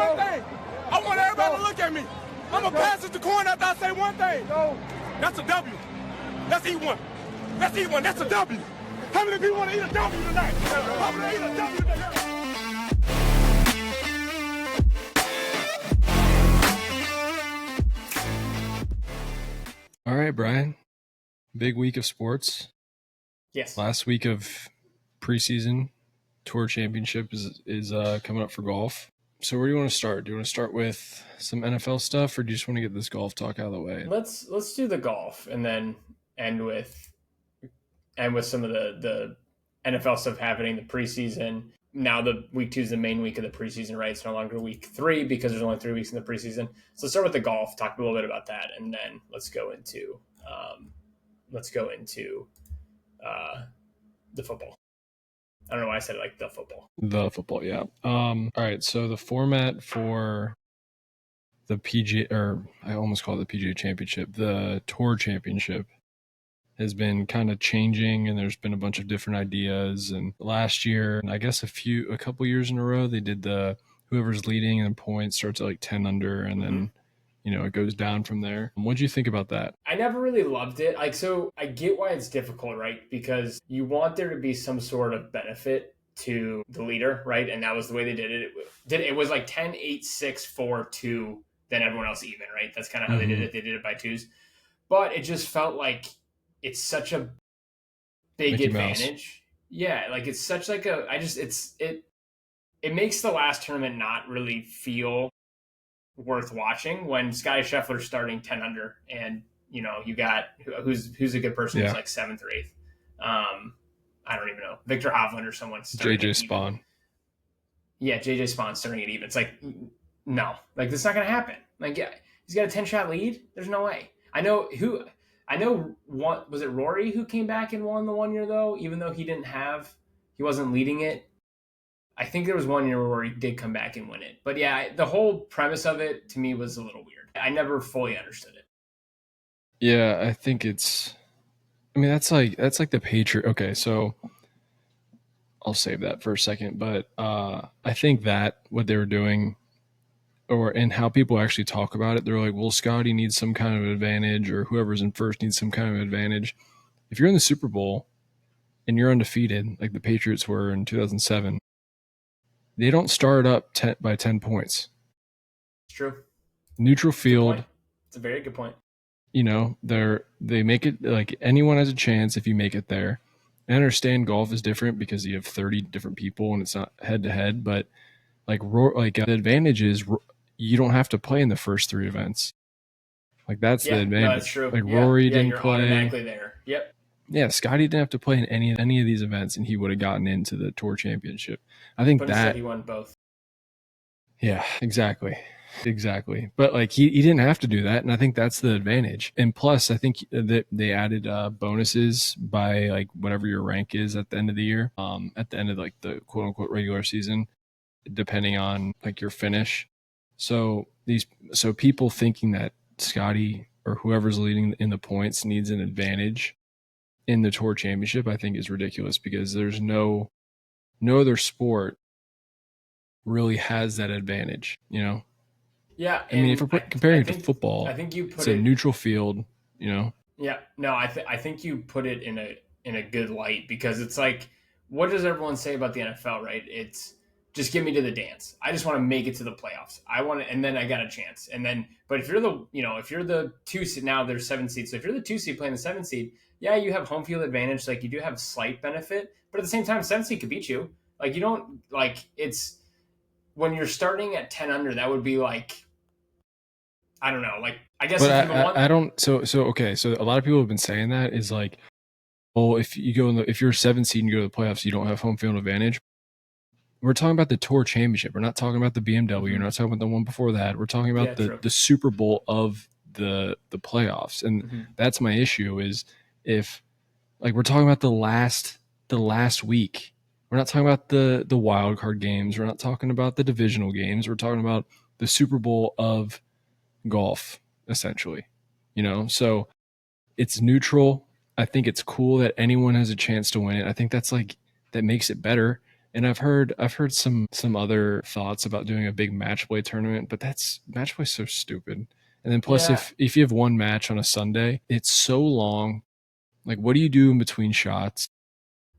one thing. I want everybody to look at me. I'm going to pass it to coin after I say one thing. That's a W. Let's eat one. Let's eat one. That's a W. How many people want to eat a W tonight? I want to eat a W tonight. All right, Brian. Big week of sports. Yes. Last week of preseason tour championship is coming up for golf. So where do you want to start? Do you want to start with some NFL stuff, or do you just want to get this golf talk out of the way? Let's do the golf and then end with some of the NFL stuff happening, the preseason. Now the week 2 is the main week of the preseason, right? It's no longer week 3 because there's only 3 weeks in the preseason. So let's start with the golf, talk a little bit about that, and then let's go into the football. I don't know why I said it like the football. The football, yeah. All right, so the format for the PGA, or I almost call it the PGA Championship, the Tour Championship, has been kind of changing, and there's been a bunch of different ideas. And last year, I guess a couple years in a row, they did the whoever's leading in points starts at like 10 under, and then it goes down from there. What do you think about that? I never really loved it. So I get why it's difficult, right? Because you want there to be some sort of benefit to the leader, right? And that was the way they did it. It was like 10, 8, 6, 4, 2, then everyone else even, right? That's kind of how they did it. They did it by twos. But it just felt like it's such a big Mickey advantage. Mouse. Yeah, like it's such like it makes the last tournament not really feel worth watching when Scottie Scheffler's starting 10 under, and you got who's a good person who's like 7th or 8th. I don't even know, Victor Hovland or someone. JJ Spawn. Yeah, JJ Spawn starting it even. It's like no, like that's not gonna happen. Like he's got a 10-shot lead. There's no way. I know one, was it Rory who came back and won the 1 year though, even though he wasn't leading it. I think there was 1 year where he did come back and win it. But yeah, the whole premise of it to me was a little weird. I never fully understood it. Yeah, I think that's like the Patriot. Okay, so I'll save that for a second. But I think that what they were doing, and how people actually talk about it, they're like, well, Scottie needs some kind of advantage, or whoever's in first needs some kind of advantage. If you're in the Super Bowl and you're undefeated, like the Patriots were in 2007, they don't start up by 10 points. It's true. Neutral field. It's a very good point. They make it like anyone has a chance if you make it there. I understand golf is different because you have 30 different people and it's not head to head, but the advantage is you don't have to play in the first 3 events. Like that's the advantage. No, that's true. Like Rory didn't you're play. Automatically there. Yep. Yeah, Scottie didn't have to play in any of these events, and he would have gotten into the Tour Championship. I think but that instead he won both. Yeah, exactly. But like he didn't have to do that, and I think that's the advantage. And plus, I think that they added bonuses by like whatever your rank is at the end of the year, at the end of like the quote unquote regular season, depending on like your finish. So people thinking that Scottie or whoever's leading in the points needs an advantage in the Tour Championship, I think is ridiculous, because there's no other sport really has that advantage, Yeah. I mean, if we're comparing it to football, I think it's a neutral field, Yeah. No, I think you put it in a good light, because it's like, what does everyone say about the NFL, right? It's just get me to the dance. I just want to make it to the playoffs. And then I got a chance. And then, but if you're the 2 seed, now there's 7 seeds. So if you're the 2 seed playing the 7 seed, yeah, you have home field advantage. Like you do have slight benefit, but at the same time, 7 seed could beat you. Like you don't it's when you're starting at 10 under, that would be like, I don't know. Like, I guess. But I don't. So okay. So a lot of people have been saying that is like, well, if you're a 7 seed and you go to the playoffs, you don't have home field advantage. We're talking about the Tour Championship. We're not talking about the BMW. We're not talking about the one before that. We're talking about the Super Bowl of the playoffs. And that's my issue is if like we're talking about the last week. We're not talking about the wild card games. We're not talking about the divisional games. We're talking about the Super Bowl of golf, essentially. So it's neutral. I think it's cool that anyone has a chance to win it. I think that makes it better. And I've heard some other thoughts about doing a big match play tournament, but that's match play so stupid. And then plus Yeah. if you have one match on a Sunday, it's so long. Like what do you do in between shots?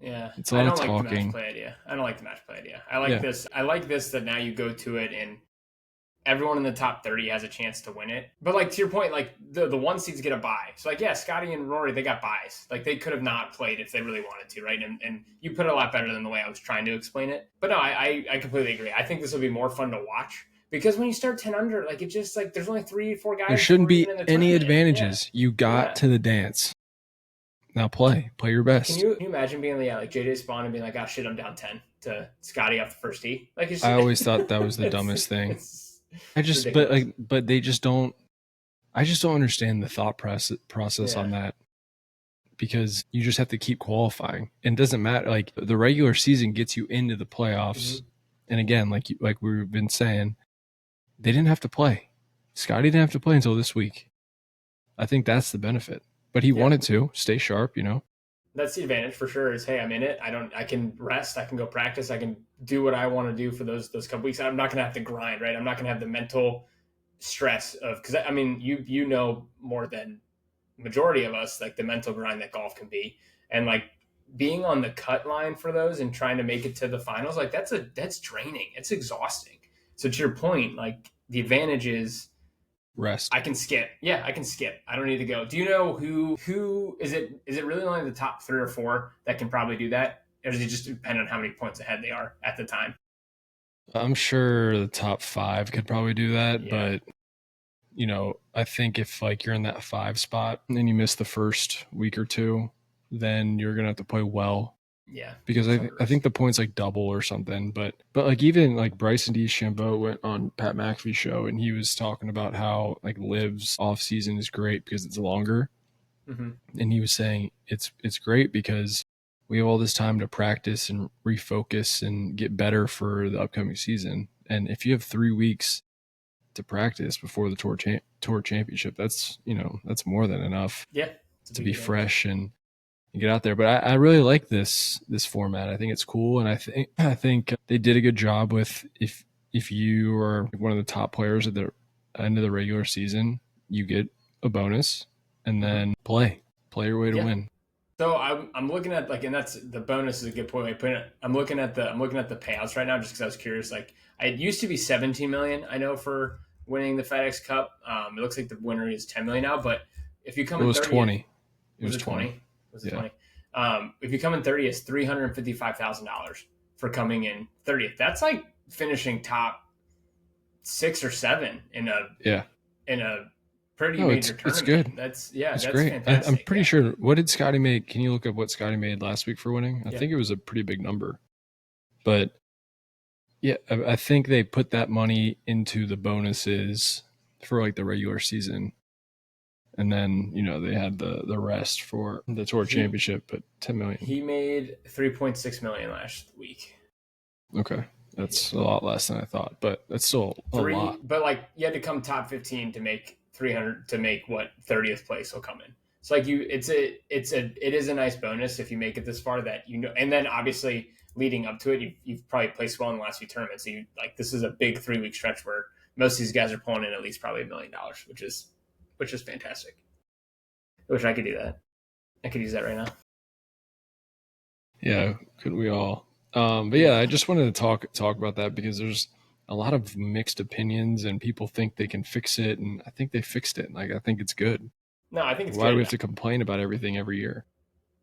Yeah, It's a I lot of don't like the match talking. play idea. I don't like the match play idea. I like Yeah. this. I like this that now you go to it and everyone in the top 30 has a chance to win it. But like to your point, like the one seeds get a bye. So like, yeah, Scottie and Rory, they got buys. Like they could have not played if they really wanted to, right? And you put it a lot better than the way I was trying to explain it. But no, I completely agree. I think this will be more fun to watch because when you start 10 under, like it just like there's only 3-4 guys. There shouldn't be in the any tournament. advantages. You got to the dance. Now play your best. Can you imagine being like JJ Spawn and being like, oh shit, I'm down 10 to Scottie off the first tee? Like I always thought that was the dumbest thing. But they just don't. I just don't understand the thought process on that, because you just have to keep qualifying. And it doesn't matter. Like the regular season gets you into the playoffs. Mm-hmm. And again, like we've been saying, they didn't have to play. Scottie didn't have to play until this week. I think that's the benefit. But he wanted to stay sharp, That's the advantage for sure is, hey, I'm in it. I can rest. I can go practice. I can do what I want to do for those couple weeks. I'm not going to have to grind, right? I'm not going to have the mental stress of, because I mean, you know more than majority of us, like the mental grind that golf can be. And like being on the cut line for those and trying to make it to the finals, like that's draining. It's exhausting. So to your point, like the advantage is rest. I can skip. Yeah, I can skip. I don't need to go. Do you know who is it? Is it really only the top 3 or 4 that can probably do that? Or does it just depend on how many points ahead they are at the time? I'm sure the top 5 could probably do that, but I think if like you're in that 5 spot and you miss the first week or 2, then you're gonna have to play well. Yeah, because I think the points like double or something, but like even like Bryson DeChambeau went on Pat McAfee's show and he was talking about how like Liv's off season is great because it's longer, and he was saying it's great because we have all this time to practice and refocus and get better for the upcoming season. And if you have 3 weeks to practice before the tour championship, that's that's more than enough. Yeah, to be fresh and get out there. But I really like this format. I think it's cool, and I think they did a good job with if you are one of the top players at the end of the regular season, you get a bonus, and then play your way to win. So I'm looking at like, and that's the bonus is a good point. I'm looking at the payouts right now just because I was curious. Like it used to be 17 million. I know for winning the FedEx Cup. It looks like the winner is 10 million now. But if you come in 30th, 20. It was 20. Was it 20? If you come in 30th, it's $355,000 for coming in 30th. That's like finishing top 6 or 7 in a pretty major tournament. It's good. That's that's great. Fantastic. I'm pretty sure. What did Scottie make? Can you look up what Scottie made last week for winning? I think it was a pretty big number. But yeah, I think they put that money into the bonuses for like the regular season. And then, they had the rest for the tour championship, but 10 million. He made 3.6 million last week. Okay. That's a lot less than I thought, but that's still a lot. But like you had to come top 15 to make 300 to make what 30th place will come in. So like it is a nice bonus if you make it this far that and then obviously leading up to it, you've probably placed well in the last few tournaments. So this is a big 3-week stretch where most of these guys are pulling in at least probably $1 million, which is fantastic. I wish I could do that. I could use that right now. Yeah, couldn't we all? But yeah, I just wanted to talk about that because there's a lot of mixed opinions and people think they can fix it, and I think they fixed it. Like I think it's good. No, I think it's Why good. do we have to complain about everything every year?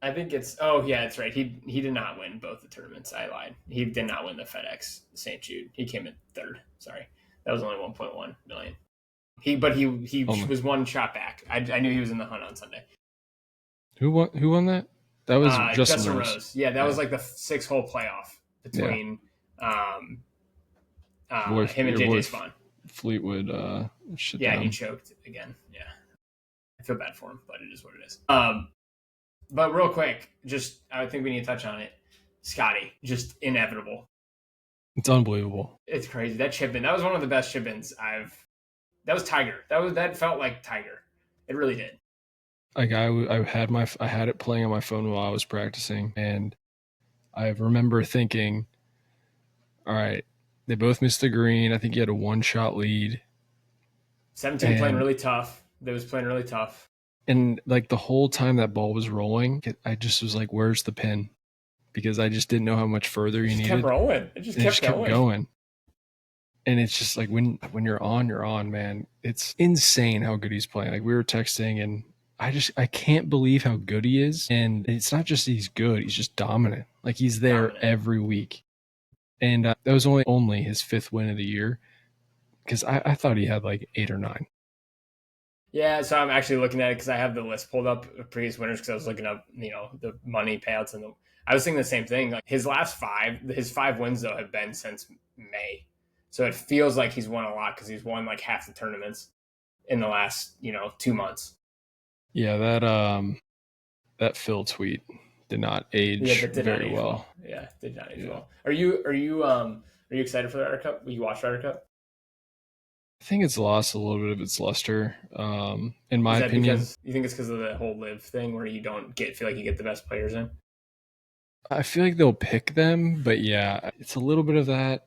I think it's that's right. He did not win both the tournaments. I lied. He did not win the FedEx St. Jude. He came in 3rd. Sorry. That was only 1.1 million. He was one shot back. I knew he was in the hunt on Sunday. Who won that? That was Justin Rose. Yeah, that was like the 6-hole playoff between him and JJ Spawn. Fleetwood shit down. He choked again. Yeah. I feel bad for him, but it is what it is. But real quick, I think we need to touch on it. Scottie, just inevitable. It's unbelievable. It's crazy. That chip-in, that was one of the best chip-ins that was Tiger. That felt like Tiger. It really did. Like I had it playing on my phone while I was practicing, and I remember thinking, All right. They both missed the green. I think he had a one-shot lead. 17 playing really tough. They was playing really tough. And like the whole time that ball was rolling, I just was like, where's the pin? Because I just didn't know how much further you needed. Kept rolling. It just kept going. And it's just like when you're on, man. It's insane how good he's playing. Like we were texting, and I can't believe how good he is. And it's not just he's good; he's just dominant. Like he's there every week. And that was only his 5th win of the year, because I thought he had like 8 or 9. Yeah, so I'm actually looking at it because I have the list pulled up of previous winners because I was looking up, the money payouts, and I was thinking the same thing. Like his 5 wins though have been since May, so it feels like he's won a lot because he's won like half the tournaments in the last 2 months. Yeah, that Phil tweet did not age very well. Yeah, did not age well. Are you excited for the Ryder Cup? Will you watch Ryder Cup? I think it's lost a little bit of its luster, in my opinion. You think it's because of the whole live thing where you don't feel like you get the best players in? I feel like they'll pick them, but yeah, it's a little bit of that.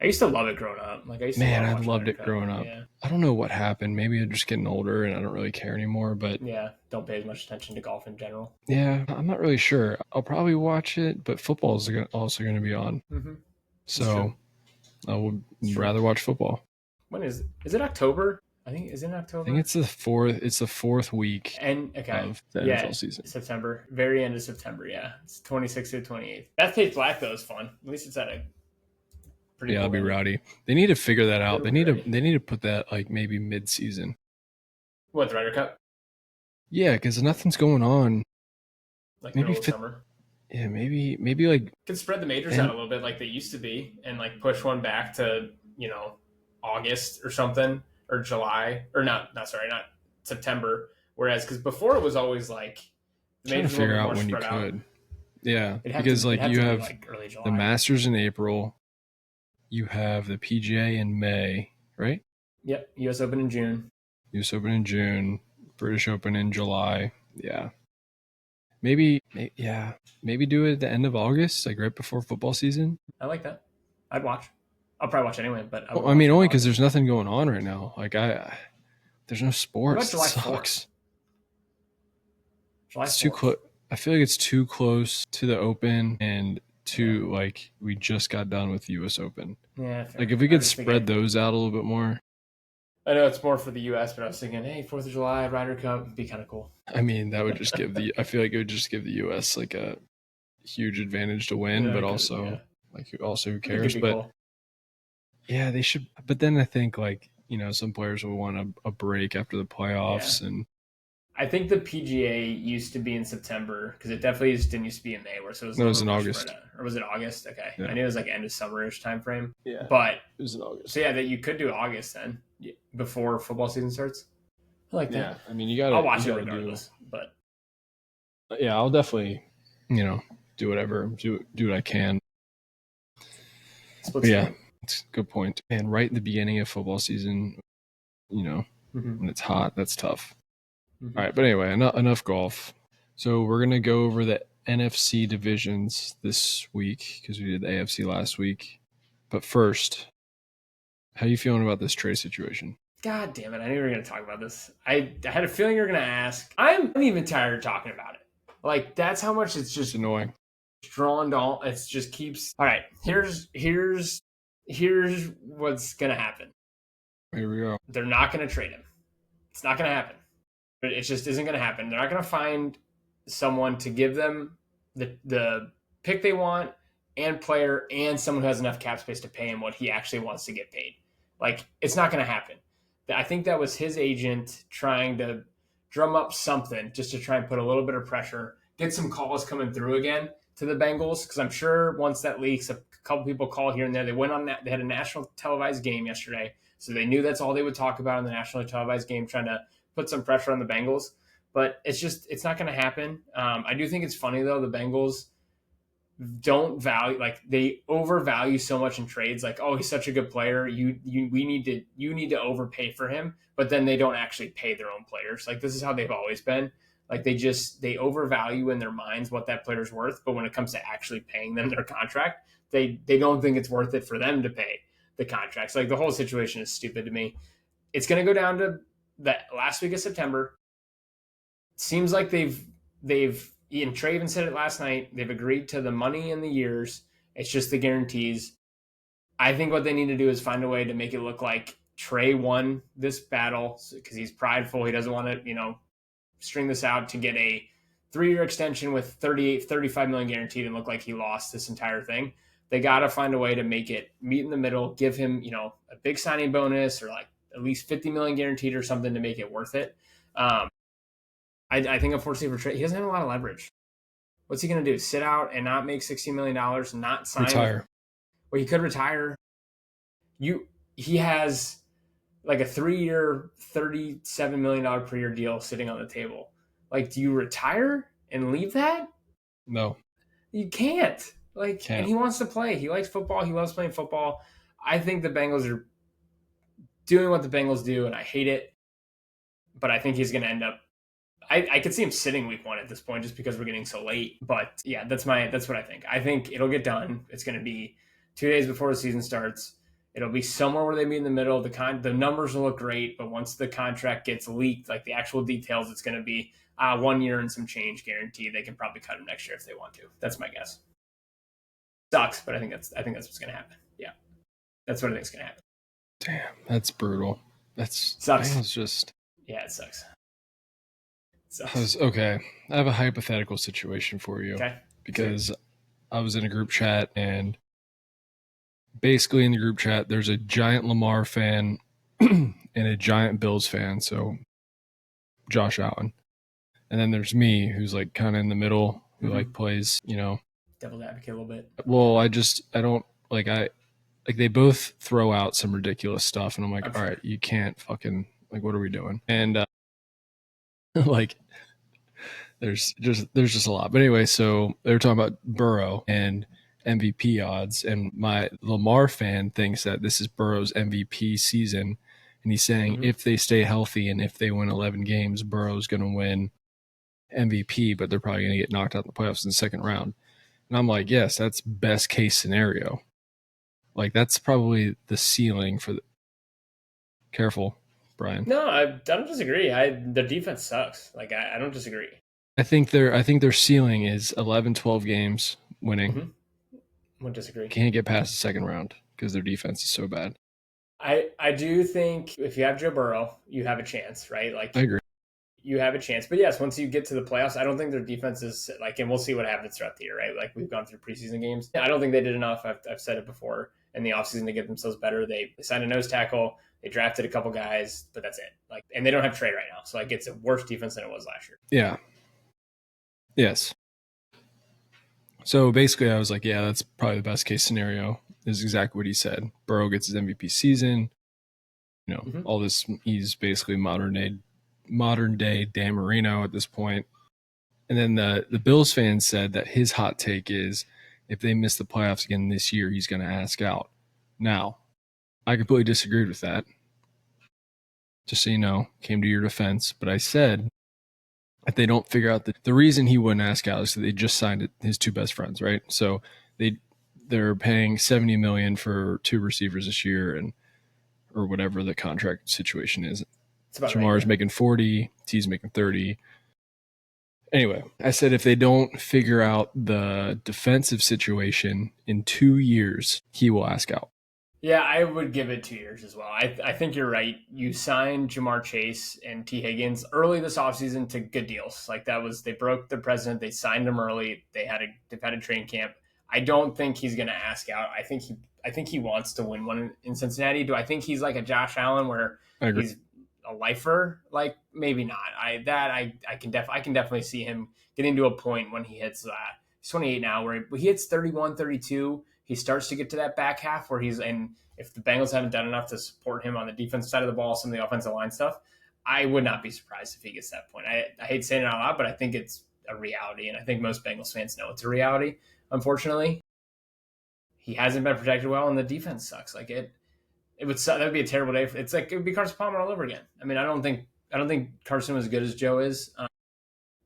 I used to love it growing up. I loved it growing up. Yeah. I don't know what happened. Maybe I'm just getting older and I don't really care anymore. But yeah, don't pay as much attention to golf in general. Yeah, I'm not really sure. I'll probably watch it, but football is also going to be on. Mm-hmm. So I would rather watch football. When is it October? I think is it in October. I think it's the 4th. It's the 4th week of the NFL season. September, very end of September. Yeah, it's 26th to 28th. Bethpage Black though is fun. At least it's at a pretty. Yeah, it'll be rowdy. They need to figure that out. They need to put that like maybe mid-season. What, the Ryder Cup? Yeah, because nothing's going on. Like maybe summer. Yeah, maybe like could spread the majors out a little bit like they used to be, and like push one back to August or something, or July, or not September. Whereas because before it was always like the majors trying to figure out when you could. Out. Yeah, because like you have like the Masters in April, you have the PGA in May, right? Yep, U.S. Open in June. British Open in July. Yeah. Maybe do it at the end of August, like right before football season. I like that. I'd watch. I'll probably watch anyway, but only because there's nothing going on right now. Like there's no sports. July it sucks. 4th? It's too close. I feel like it's too close to the Open and to like we just got done with the U.S. Open. Yeah. Fair. Like if we could spread those out a little bit more. I know it's more for the U.S., but I was thinking, hey, 4th of July, Ryder Cup would be kind of cool. I mean, that would just give I feel like it would just give the U.S. like a huge advantage to win, but also who cares? But cool. Yeah, they should. But then I think like some players will want a break after the playoffs, and I think the PGA used to be in September because it definitely didn't used to be in May. It was in August. Or was it August? Okay, yeah. I knew it was like end of summerish time frame. Yeah, but it was in August. So yeah, that you could do August then before football season starts. I like that. Yeah, I mean you got. I'll watch it regardless, but yeah, I'll definitely do whatever, do what I can. Yeah, it's a good point. And right in the beginning of football season, when it's hot, that's tough. Mm-hmm. All right, but anyway, enough golf. So we're going to go over the NFC divisions this week because we did the AFC last week. But first, how are you feeling about this Trey situation? God damn it. I knew we were going to talk about this. I had a feeling you were going to ask. I'm even tired of talking about it. Like, that's how much it's just annoying. Drawn on. It just keeps. All right, here's what's going to happen. Here we go. They're not going to trade him. It's not going to happen. It just isn't going to happen. They're not going to find someone to give them the pick they want and player and someone who has enough cap space to pay him what he actually wants to get paid. Like, it's not going to happen. I think that was his agent trying to drum up something just to try and put a little bit of pressure, get some calls coming through again to the Bengals, because I'm sure once that leaks, a couple people call here and there. They went on that. They had a national televised game yesterday, so they knew that's all they would talk about in the nationally televised game, trying to put some pressure on the Bengals. But it's not going to happen. I do think it's funny, though, the Bengals don't value, like, they overvalue so much in trades. Like, oh, he's such a good player. You need to overpay for him, but then they don't actually pay their own players. Like, this is how they've always been. Like they overvalue in their minds what that player's worth, but when it comes to actually paying them their contract, they don't think it's worth it for them to pay the contracts. Like the whole situation is stupid to me. It's going to go down to the last week of September. Seems like Ian Trey even said it last night. They've agreed to the money and the years. It's just the guarantees. I think what they need to do is find a way to make it look like Trey won this battle because he's prideful. He doesn't want to, string this out to get a 3-year extension with 35 million guaranteed and look like he lost this entire thing. They got to find a way to make it meet in the middle, give him, a big signing bonus or like at least 50 million guaranteed or something to make it worth it. I think unfortunately for Trey, he doesn't have a lot of leverage. What's he going to do? Sit out and not make $60 million, not sign? Retire. Well, he could retire. He has like a 3-year, $37 million per year deal sitting on the table. Like, do you retire and leave that? No. You can't. And he wants to play. He likes football. He loves playing football. I think the Bengals are doing what the Bengals do, and I hate it. But I think he's going to end up. I could see him sitting week 1 at this point just because we're getting so late. But yeah, that's what I think. I think it'll get done. It's going to be 2 days before the season starts. It'll be somewhere where they meet in the middle. The numbers will look great, but once the contract gets leaked, like the actual details, it's going to be 1 year and some change guaranteed. They can probably cut him next year if they want to. That's my guess. Sucks, but I think that's what's going to happen. Yeah, that's what I think is going to happen. Damn, that's brutal. That's sucks. Yeah, it sucks. Okay, I have a hypothetical situation for you. Okay. Because I was in a group chat, and basically in the group chat, there's a giant Lamar fan and a giant Bills fan, so Josh Allen. And then there's me, who's like kind of in the middle, who like plays, devil's advocate a little bit. Well, they both throw out some ridiculous stuff, and I'm like, all right, you can't fucking, like, what are we doing? And like there's just a lot. But anyway, so they were talking about Burrow and MVP odds, and my Lamar fan thinks that this is Burrow's MVP season, and he's saying if they stay healthy and if they win 11 games, Burrow's going to win MVP, but they're probably going to get knocked out in the playoffs in the second round. And I'm like, yes, that's best case scenario. Like, that's probably the ceiling for the. Careful, Brian. No, I don't disagree. The defense sucks. Like, I don't disagree. I think their ceiling is 11, 12 games winning. Wouldn't disagree. Can't get past the second round because their defense is so bad. I do think if you have Joe Burrow, you have a chance, right? Like, I agree. You have a chance. But yes, once you get to the playoffs, I don't think their defense is like, and we'll see what happens throughout the year, right? Like, we've gone through preseason games. I don't think they did enough. I've said it before in the offseason to get themselves better. They signed a nose tackle. They drafted a couple guys, but that's it. Like, and they don't have Trey right now. So like, it's a worse defense than it was last year. Yeah. Yes. So basically I was like, yeah, that's probably the best case scenario. Is exactly what he said. Burrow gets his MVP season. All this, he's basically modern day Dan Marino at this point. And then the Bills fans said that his hot take is if they miss the playoffs again this year, he's going to ask out. Now, I completely disagreed with that. Just so you know, came to your defense. But I said if they don't figure out the reason he wouldn't ask out is that they just signed his two best friends, right? So they're paying $70 million for 2 receivers this year, or whatever the contract situation is. Jamar's making 40, T's making 30. Anyway, I said if they don't figure out the defensive situation in 2 years, he will ask out. Yeah, I would give it 2 years as well. I think you're right. You signed Jamar Chase and T. Higgins early this offseason to good deals. Like, they broke the president. They signed him early. They've had a training camp. I don't think he's going to ask out. I think he wants to win one in Cincinnati. Do I think he's like a Josh Allen where he's a lifer? Like, maybe not. I can definitely see him getting to a point when he hits he's 28 now, where he hits 31, 32. He starts to get to that back half where and if the Bengals haven't done enough to support him on the defensive side of the ball, some of the offensive line stuff, I would not be surprised if he gets to that point. I hate saying it out loud, but I think it's a reality, and I think most Bengals fans know it's a reality. Unfortunately, he hasn't been protected well, and the defense sucks. Like, it would suck. That would be a terrible day. It would be Carson Palmer all over again. I mean, I don't think Carson was as good as Joe is,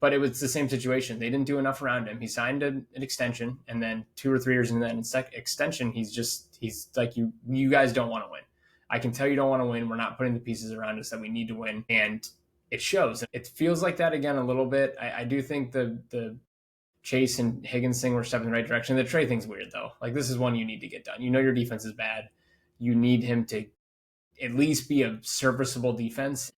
But it was the same situation. They didn't do enough around him. He signed an extension, and then 2 or 3 years into that extension, he's like, you guys don't want to win. I can tell you don't want to win. We're not putting the pieces around us that we need to win. And it shows. It feels like that again a little bit. I do think the Chase and Higgins thing were stepping in the right direction. The Trey thing's weird, though. Like, this is one you need to get done. You know your defense is bad. You need him to at least be a serviceable defense.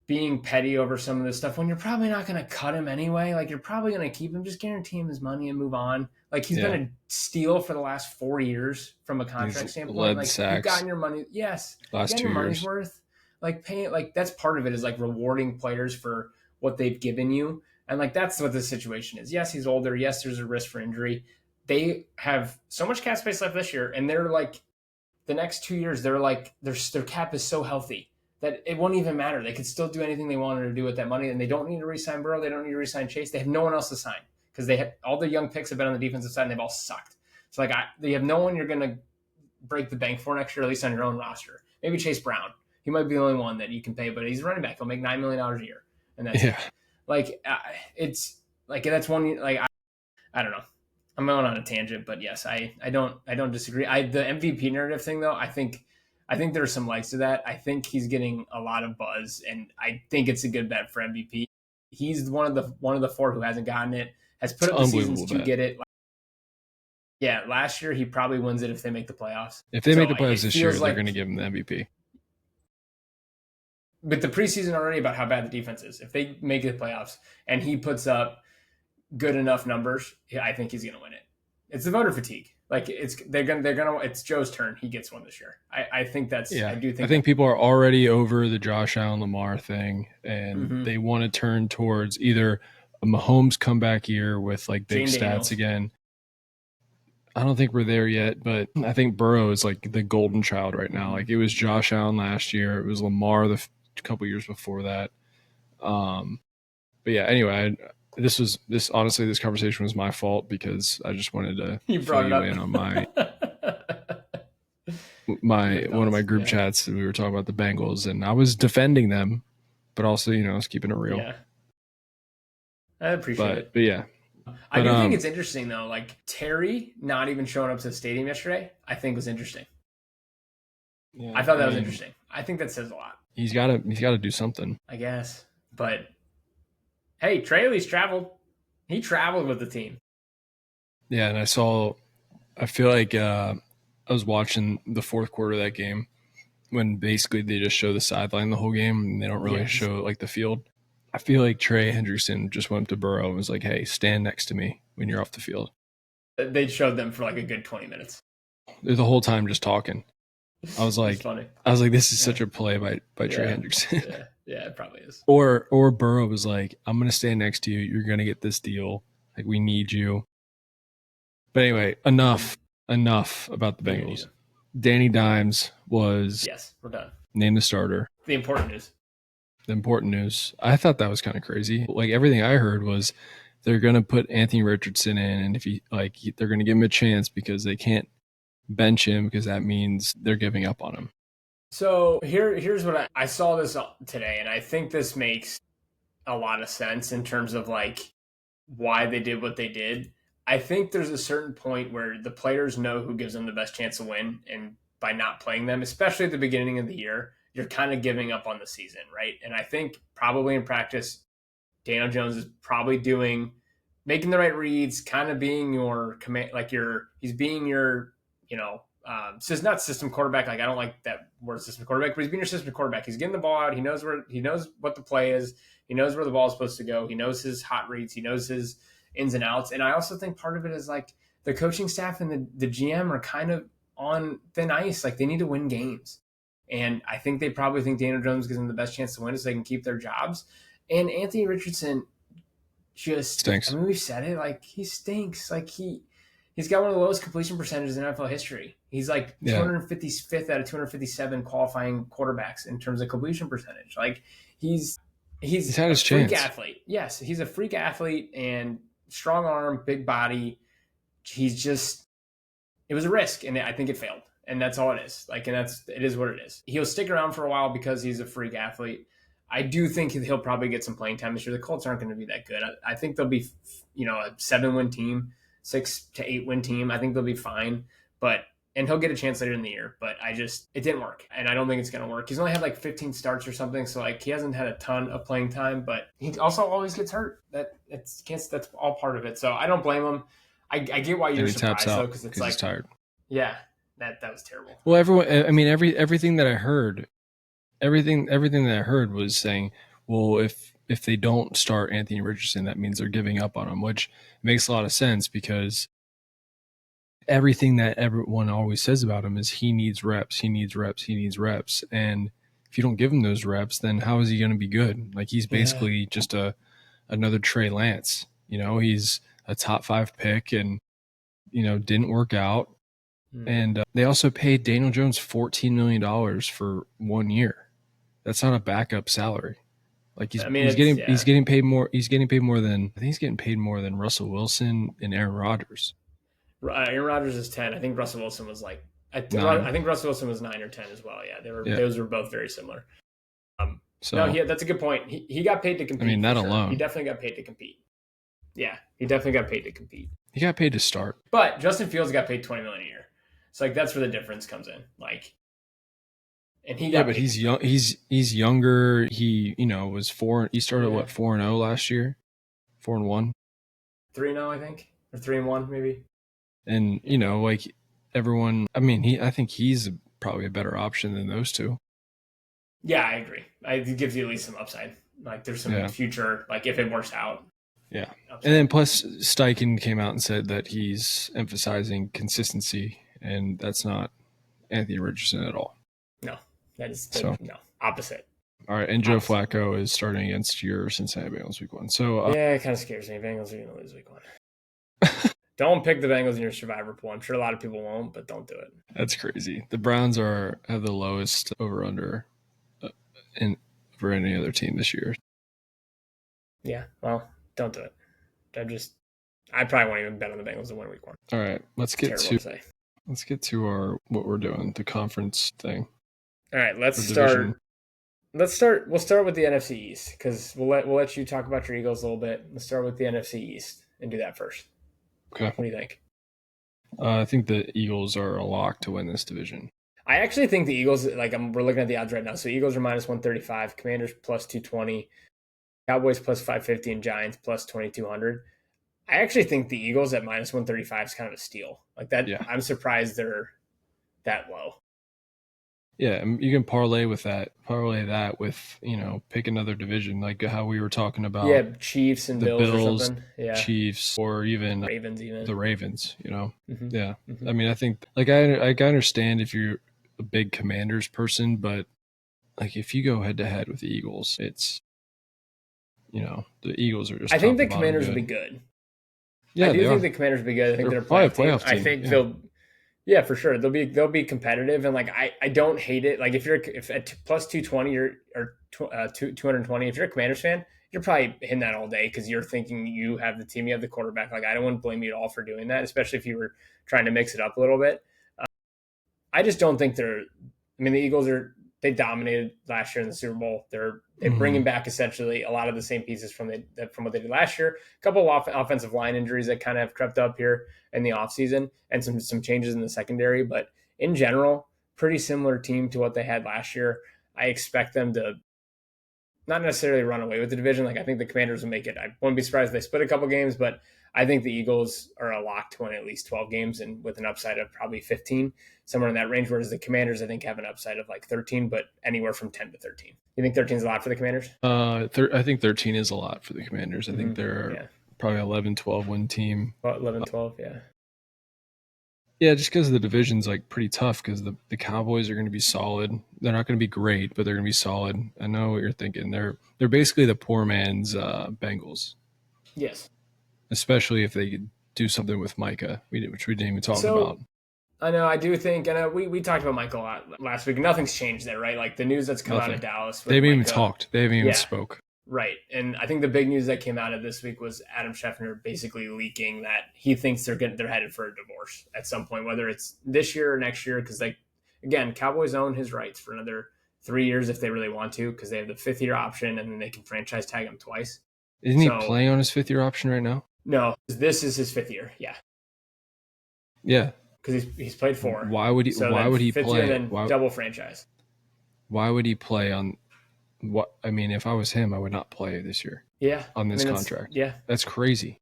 Being petty over some of this stuff when you're probably not going to cut him anyway. Like, you're probably going to keep him, just guarantee him his money and move on. Like, he's been a steal for the last 4 years from a contract standpoint. Like, you've gotten your money. Yes. Last 2 years. Money's worth. Like, paying, like, that's part of it, is like rewarding players for what they've given you. And like, that's what the situation is. Yes, he's older. Yes, there's a risk for injury. They have so much cap space left this year. And they're like, the next 2 years, they're like, their cap is so healthy that it won't even matter. They could still do anything they wanted to do with that money, and they don't need to re-sign Burrow. They don't need to re-sign Chase. They have no one else to sign because they have all the young picks have been on the defensive side, and they've all sucked. So like, they have no one you're going to break the bank for next year, at least on your own roster. Maybe Chase Brown. He might be the only one that you can pay, but he's a running back. He'll make $9 million a year, and that's it. Like, it's like, that's one. Like, I don't know. I'm going on a tangent, but yes, I don't disagree. The MVP narrative thing, though, I think there's some legs to that. I think he's getting a lot of buzz, and I think it's a good bet for MVP. He's one of the 4 who hasn't gotten it, has put up the seasons to get it. Yeah, last year he probably wins it if they make the playoffs. If they make the playoffs this year, they're going to give him the MVP. But the preseason already about how bad the defense is. If they make the playoffs and he puts up good enough numbers, I think he's going to win it. It's the voter fatigue. Like, it's Joe's turn. He gets one this year. I think that's, I think people are already over the Josh Allen Lamar thing, and they want to turn towards either a Mahomes comeback year with like big Jane stats Daniels. again. I don't think we're there yet, but I think Burrow is like the golden child right now. Like, it was Josh Allen last year. It was Lamar a couple years before that. But yeah, anyway, this conversation was my fault because I just wanted to fill you in on my one of my group chats. We were talking about the Bengals, and I was defending them, but also, I was keeping it real. Yeah. I appreciate it. But yeah. I do think it's interesting, though. Like, Terry not even showing up to the stadium yesterday, I think was interesting. Yeah, I thought that was interesting. I think that says a lot. He's got to do something, I guess. But hey, Trey at least traveled. He traveled with the team. Yeah, and I feel like I was watching the fourth quarter of that game when basically they just show the sideline the whole game and they don't really show like the field. I feel like Trey Hendrickson just went up to Burrow and was like, hey, stand next to me when you're off the field. They showed them for like a good 20 minutes. They're the whole time just talking. I was like, this is such a play by Trey Hendrickson. Yeah, it probably is. Or Burrow was like, I'm going to stand next to you. You're going to get this deal. Like, we need you. But anyway, enough about the Bengals. Danny Dimes was we're done. Named the starter. The important news. I thought that was kind of crazy. Like, everything I heard was they're going to put Anthony Richardson in, and if they're going to give him a chance because they can't bench him because that means they're giving up on him. So here's what I saw this today, and I think this makes a lot of sense in terms of like why they did what they did. I think there's a certain point where the players know who gives them the best chance to win, and by not playing them, especially at the beginning of the year, you're kind of giving up on the season, right? And I think probably in practice, Daniel Jones is probably making the right reads, kind of being your command, like he's being your, not system quarterback. Like, I don't like that word system quarterback, but he's being your system quarterback. He's getting the ball out. He knows what the play is. He knows where the ball is supposed to go. He knows his hot reads. He knows his ins and outs. And I also think part of it is like the coaching staff and the GM are kind of on thin ice. Like, they need to win games. And I think they probably think Daniel Jones gives them the best chance to win so they can keep their jobs. And Anthony Richardson just stinks. I mean, we've said it, like, he stinks. Like, he's got one of the lowest completion percentages in NFL history. He's like 255th out of 257 qualifying quarterbacks in terms of completion percentage. Like, he's had his chance. Freak athlete. Yes, he's a freak athlete and strong arm, big body. It was a risk, and I think it failed. And that's all it is. Like, and it is what it is. He'll stick around for a while because he's a freak athlete. I do think he'll probably get some playing time this year. The Colts aren't going to be that good. I think they'll be, a 7-win team, 6 to 8-win team. I think they'll be fine, and he'll get a chance later in the year. But it didn't work, and I don't think it's going to work. He's only had like 15 starts or something, so like he hasn't had a ton of playing time. But he also always gets hurt. That's all part of it. So I don't blame him. I get why you're surprised though, because it's like he's tired. Yeah, that was terrible. Well, everything that I heard. Everything that I heard was saying, well, if they don't start Anthony Richardson, that means they're giving up on him, which makes a lot of sense because everything that everyone always says about him is he needs reps. And if you don't give him those reps, then how is he going to be good? Like he's basically just another Trey Lance. He's a top 5 pick and, didn't work out. And they also paid Daniel Jones $14 million for 1 year. That's not a backup salary. Like he's getting paid more. He's getting paid more than Russell Wilson and Aaron Rodgers. Aaron Rodgers is 10. I think Russell Wilson was like I think Russell Wilson was 9 or 10 as well. Yeah, those were both very similar. That's a good point. He got paid to compete. I mean, that alone. He definitely got paid to compete. Yeah, he definitely got paid to compete. He got paid to start. But Justin Fields got paid $20 million a year. So like that's where the difference comes in. Like. And but he's young. He's younger. He was 4. He started 4-0 last year, 4-1, 3-0 I think, or 3-1 maybe. And like everyone, I think he's probably a better option than those two. Yeah, I agree. It gives you at least some upside. Like there's some future, like if it works out. Yeah, upside. And then plus Steichen came out and said that he's emphasizing consistency, and that's not Anthony Richardson at all. No. That is opposite. All right, and Joe Flacco is starting against your Cincinnati Bengals week 1. So it kind of scares me. Bengals are going to lose week 1. Don't pick the Bengals in your survivor pool. I'm sure a lot of people won't, but don't do it. That's crazy. The Browns have the lowest over/under for any other team this year. Yeah, well, don't do it. I probably won't even bet on the Bengals to win week 1. All right, let's get to our what we're doing, the conference thing. All right, let's start. We'll start with the NFC East because we'll let you talk about your Eagles a little bit. Let's start with the NFC East and do that first. Okay. What do you think? I think the Eagles are a lock to win this division. I actually think the Eagles, we're looking at the odds right now. So Eagles are minus 135, Commanders plus 220, Cowboys plus 550, and Giants plus 2200. I actually think the Eagles at minus 135 is kind of a steal. Like that, yeah. I'm surprised they're that low. Yeah, you can parlay that with, pick another division, like how we were talking about. Yeah, Chiefs and Bills or something. Yeah. Chiefs or even Ravens the Ravens, Mm-hmm. Yeah. Mm-hmm. I think, I understand if you're a big Commanders person, but, if you go head-to-head with the Eagles, it's, the Eagles are just I think the Commanders will be good. Yeah, I do think the Commanders will be good. I think they're probably a playoff team. I think they'll... Yeah, for sure. They'll be competitive, and I don't hate it. Like if at plus 220 or 220, if you're a Commanders fan, you're probably hitting that all day because you're thinking you have the team, you have the quarterback. Like I don't want to blame you at all for doing that, especially if you were trying to mix it up a little bit. I just don't think the Eagles they dominated last year in the Super Bowl. They're bringing back essentially a lot of the same pieces from what they did last year. A couple of offensive line injuries that kind of have crept up here in the offseason and some changes in the secondary. But in general, pretty similar team to what they had last year. I expect them to not necessarily run away with the division. I think the Commanders will make it. I wouldn't be surprised if they split a couple games, but I think the Eagles are a lock to win at least 12 games and with an upside of probably 15, somewhere in that range, whereas the Commanders, I think, have an upside of 13, but anywhere from 10 to 13. You think 13 is a lot for the Commanders? I think 13 is a lot for the Commanders. I think they're probably 11, 12 win team. 11, 12, yeah. Yeah, just because the division's pretty tough because the Cowboys are going to be solid. They're not going to be great, but they're going to be solid. I know what you're thinking. They're basically the poor man's Bengals. Yes. Especially if they could do something with Micah, which we didn't even talk about. I know. I do think, and we talked about Micah a lot last week. Nothing's changed there, right? Like the news that's come out of Dallas. They haven't even talked. They haven't even spoke. Right. And I think the big news that came out of this week was Adam Scheffler basically leaking that he thinks they're headed for a divorce at some point, whether it's this year or next year. Because again, Cowboys own his rights for another 3 years if they really want to, because they have the 5th-year option, and then they can franchise tag him twice. Isn't he playing on his 5th-year option right now? No, this is his 5th year. Yeah. Yeah. Because he's played 4. Why would he? So why would he 5th play? year, then double franchise. Why would he play on? What I mean, if I was him, I would not play this year. Yeah. On this contract. Yeah. That's crazy.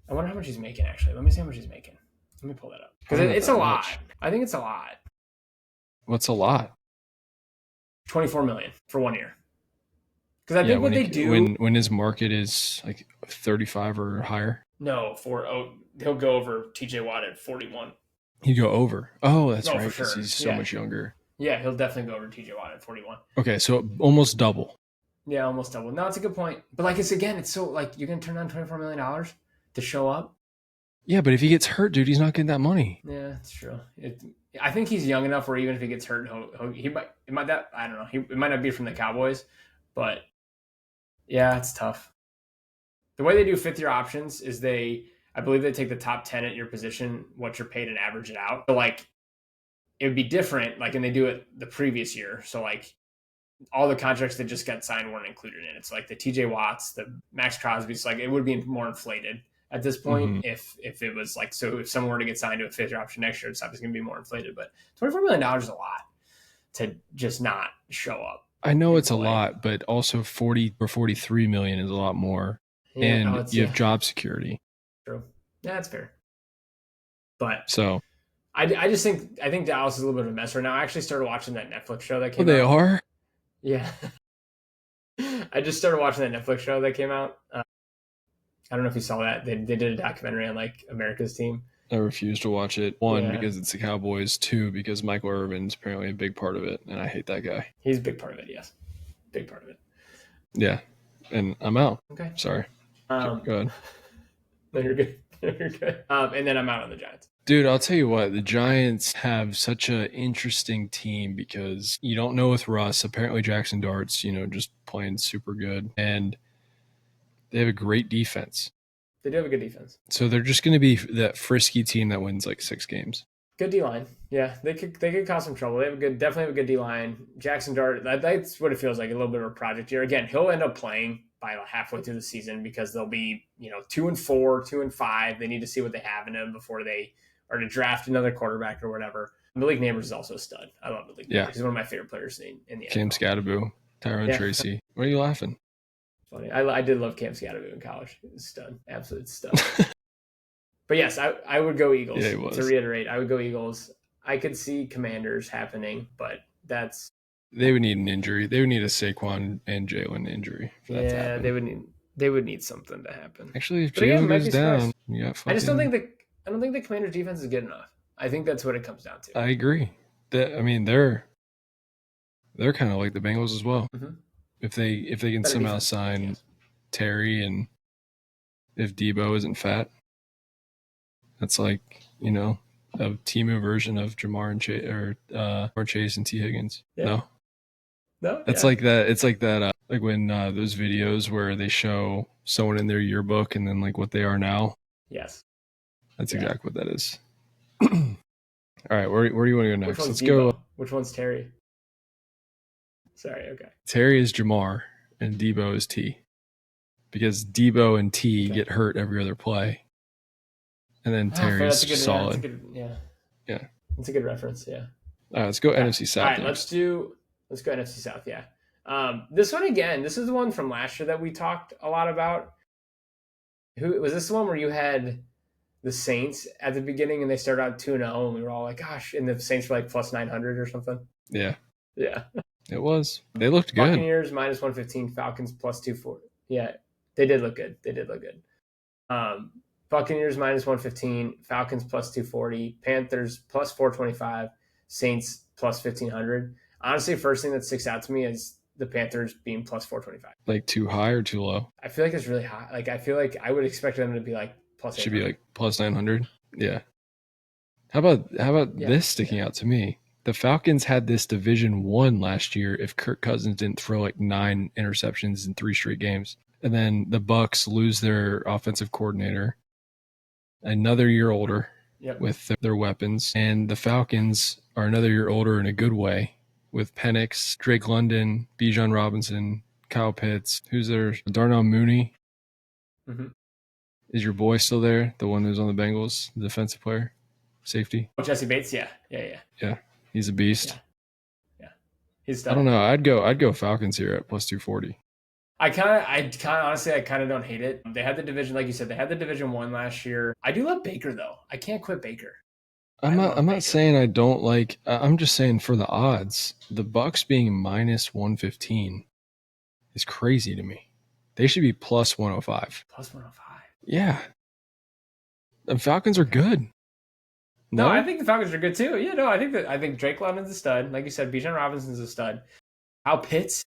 I wonder how much he's making. Actually, let me see how much he's making. Let me pull that up because it's a lot. I think it's a lot. What's a lot? $24 million for 1 year. Because I think what they do when his market is like 35 or higher. No, he'll go over TJ Watt at 41. He'd go over. Oh, that's right. For sure. He's so much younger. Yeah, he'll definitely go over TJ Watt at 41. Okay, so almost double. Yeah, almost double. No, it's a good point. But like it's so like you're gonna turn down $24 million to show up. Yeah, but if he gets hurt, dude, he's not getting that money. Yeah, it's true. I think he's young enough where even if he gets hurt, he might. I don't know. It might not be from the Cowboys, but yeah, it's tough. The way they do 5th-year options is I believe they take the top 10 at your position, what you're paid, and average it out. So like, it would be different, like, and they do it the previous year. So like, all the contracts that just got signed weren't included in it. It's like the TJ Watts, the Max Crosby's, like it would be more inflated at this point if it was like, so if someone were to get signed to a 5th-year option next year, it's obviously going to be more inflated. But $24 million is a lot to just not show up. I know it's a lot, but also 40 or 43 million is a lot more. Yeah, and you have job security. True. Yeah, that's fair. But so I think Dallas is a little bit of a mess right now. I actually started watching that Netflix show that came out. They are? Yeah. I just started watching that Netflix show that came out. I don't know if you saw that. They did a documentary on like America's team. I refuse to watch it. 1, because it's the Cowboys. 2, because Michael Irvin's apparently a big part of it, and I hate that guy. He's a big part of it, yes. Big part of it. Yeah. And I'm out. Okay. Sorry. Go ahead. No, you're good. You're good. And then I'm out on the Giants. Dude, I'll tell you what. The Giants have such an interesting team because you don't know with Russ. Apparently Jackson Dart's, just playing super good. And they have a great defense. They do have a good defense. So they're just going to be that frisky team that wins like 6 games. Good D-line. Yeah, they could cause some trouble. They definitely have a good D-line. Jackson Dart, that's what it feels like, a little bit of a project year. Again, he'll end up playing by halfway through the season because they'll be, 2-4, 2-5. They need to see what they have in him before they are to draft another quarterback or whatever. Malik Neighbors is also a stud. I love Malik Neighbors. He's one of my favorite players in the NFL. Cam Scatterbo, Tyrone Tracy. Why are you laughing? Funny. I did love Cam Scatterbo in college. He was a stud. Absolute stud. But yes, I would go Eagles. Yeah, to reiterate, I would go Eagles. I could see Commanders happening, but they would need an injury. They would need a Saquon and Jalen injury for that to happen. They would need something to happen. Actually, if Jalen goes down, I just don't think the Commanders defense is good enough. I think that's what it comes down to. I agree. They're kind of like the Bengals as well. Mm-hmm. If they can somehow sign Terry, and if Debo isn't fat, that's like, a Timu version of Jamar and Chase, or Chase and T. Higgins. Yeah. No, it's like that. It's like that. Like when those videos where they show someone in their yearbook and then like what they are now. Yes. That's exactly what that is. All right, where do you want to go next? Let's go. Which one's Terry? Sorry. Okay. Terry is Jamar and Debo is T, because Debo and T get hurt every other play. And then Terry's solid. Yeah. That's a good reference. Yeah. All right, let's go NFC South. All right, let's go NFC South. Yeah. This one again. This is the one from last year that we talked a lot about. Who was this one where you had the Saints at the beginning and they started out 2-0 and we were all like, gosh, and the Saints were like plus 900 or something. Yeah. Yeah. It was. They looked good. Buccaneers minus 115, Falcons plus 240. Yeah, they did look good. Buccaneers minus 115, Falcons plus 240, Panthers plus 425, Saints plus 1500. Honestly, first thing that sticks out to me is the Panthers being plus 425. Like too high or too low? I feel like it's really high. Like I feel like I would expect them to be like plus 800. Should be like plus 900. Yeah. How about this sticking out to me? The Falcons had this Division 1 last year if Kirk Cousins didn't throw like 9 interceptions in 3 straight games. And then the Bucs lose their offensive coordinator, another year older with their weapons. And the Falcons are another year older in a good way with Penix, Drake London, Bijan Robinson, Kyle Pitts. Who's there? Darnell Mooney. Mm-hmm. Is your boy still there? The one who's on the Bengals, the defensive player, safety? Oh, Jesse Bates? Yeah. Yeah, he's a beast. Yeah. He's I don't know. I'd go Falcons here at plus 240. I honestly don't hate it. They had the division, like you said, they had the Division 1 last year. I do love Baker though. I can't quit Baker. I'm not saying I don't like. I'm just saying for the odds, the Bucks being minus 115 is crazy to me. They should be plus 105. Plus 105. Yeah. The Falcons are good. No, I think the Falcons are good too. Yeah, no, I think Drake London's a stud. Like you said, Bijan Robinson's a stud. Kyle Pitts.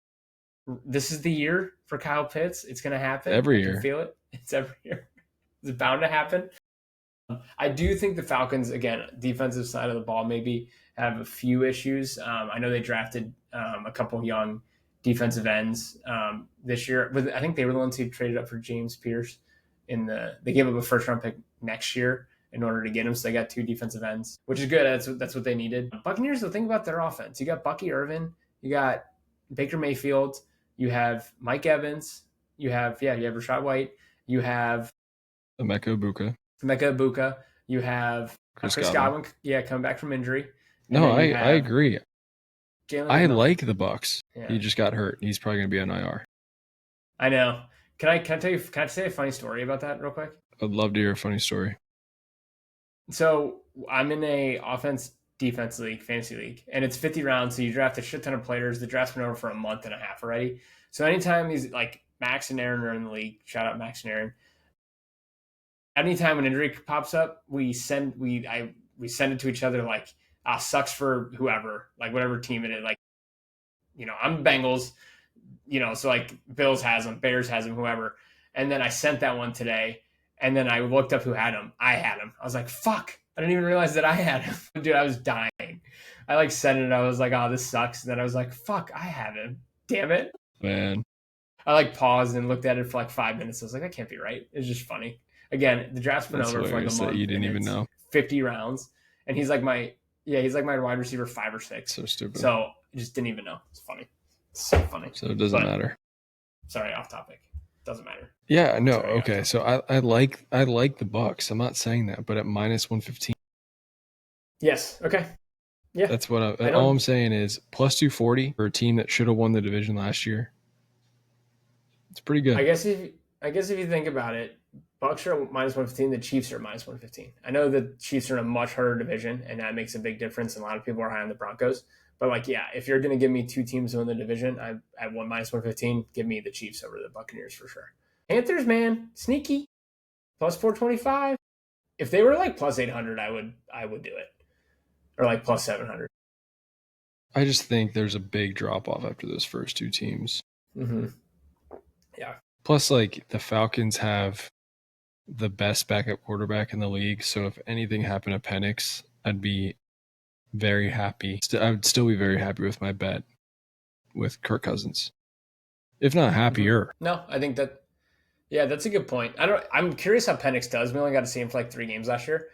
This is the year for Kyle Pitts. It's going to happen. Every year. I can feel it. It's every year. It's bound to happen. I do think the Falcons, again, defensive side of the ball, maybe have a few issues. I know they drafted a couple young defensive ends this year. But I think they were the ones who traded up for James Pierce. They gave up a first-round pick next year in order to get him. So they got 2 defensive ends, which is good. That's what they needed. Buccaneers, though, think about their offense. You got Bucky Irvin. You got Baker Mayfield. You have Mike Evans. You have Rashad White. You have Emeka Ibuka. You have Chris Godwin. Yeah, coming back from injury. No, I agree. I like the Bucks. Yeah. He just got hurt. He's probably going to be on IR. I know. Can I say a funny story about that real quick? I'd love to hear a funny story. So I'm in a offense-defense league, fantasy league, and it's 50 rounds, so you draft a shit ton of players. The draft's been over for a month and a half already. So anytime these, like, Max and Aaron are in the league, shout out Max and Aaron, anytime an injury pops up, we send it to each other like, sucks for whoever, like whatever team it is. Like, I'm Bengals, so like Bills has them, Bears has them, whoever. And then I sent that one today, and then I looked up who had him. I had him. I was like, fuck. I didn't even realize that I had him. Dude, I was dying. I sent it. I was like, oh, this sucks. And then I was like, fuck, I have him. Damn it. Man. I paused and looked at it for 5 minutes. I was like, that can't be right. It's just funny. Again, the draft's been over for a month. You didn't even know. 50 rounds. And he's like my wide receiver 5 or 6. So stupid. So I just didn't even know. It's funny. It's so funny. So it doesn't matter. Sorry, off topic. Doesn't matter. Yeah, no. Sorry, okay. So I like the Bucks. I'm not saying that, but at minus 115. Yes. Okay. Yeah. That's what all I'm saying is plus 240 for a team that should have won the division last year. It's pretty good. I guess if you think about it, Bucks are minus 115. The Chiefs are minus 115. I know the Chiefs are in a much harder division, and that makes a big difference. And a lot of people are high on the Broncos. But if you're going to give me 2 teams to win the division, at minus 115, give me the Chiefs over the Buccaneers for sure. Panthers, man, sneaky, plus 425. If they were plus 800, I would do it, or plus 700. I just think there's a big drop off after those first 2 teams. Mm-hmm. Yeah. Plus, the Falcons have the best backup quarterback in the league. So if anything happened to Penix, I'd be very happy. I would still be very happy with my bet with Kirk Cousins, if not happier. No, I think that's a good point. I'm curious how Penix does. We only got to see him for 3 games last year.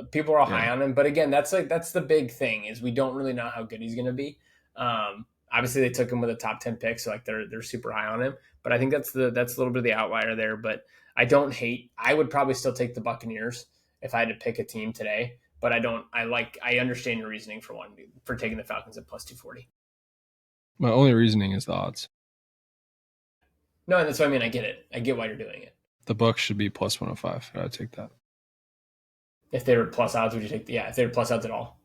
People are all high on him, but again, that's the big thing is we don't really know how good he's going to be. Obviously, they took him with a top 10 pick, so they're super high on him. But I think that's a little bit of the outlier there. But I don't hate. I would probably still take the Buccaneers if I had to pick a team today. But I understand your reasoning for taking the Falcons at plus 240. My only reasoning is the odds. No, and that's what I mean. I get it. I get why you're doing it. The Bucks should be plus 105. I would take that. If they were plus odds, would you take? Yeah, if they were plus odds at all.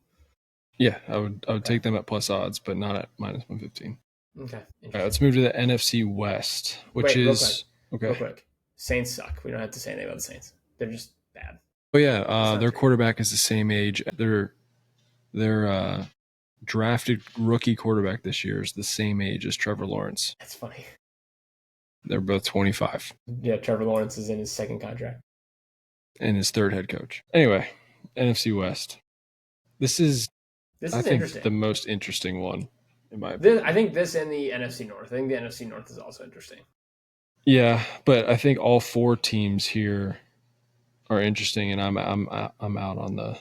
Yeah, I would take them at plus odds, but not at minus 115. Okay. All right, let's move to the NFC West, which is real quick. Saints suck. We don't have to say anything about the Saints. They're just bad. Oh yeah, their quarterback is the same age. Their drafted rookie quarterback this year is the same age as Trevor Lawrence. That's funny. They're both 25. Yeah, Trevor Lawrence is in his 2nd contract. And his 3rd head coach. Anyway, NFC West. This is interesting. The most interesting one, in my opinion. I think this and the NFC North. I think the NFC North is also interesting. Yeah, but I think all 4 teams here are interesting, and I'm out on the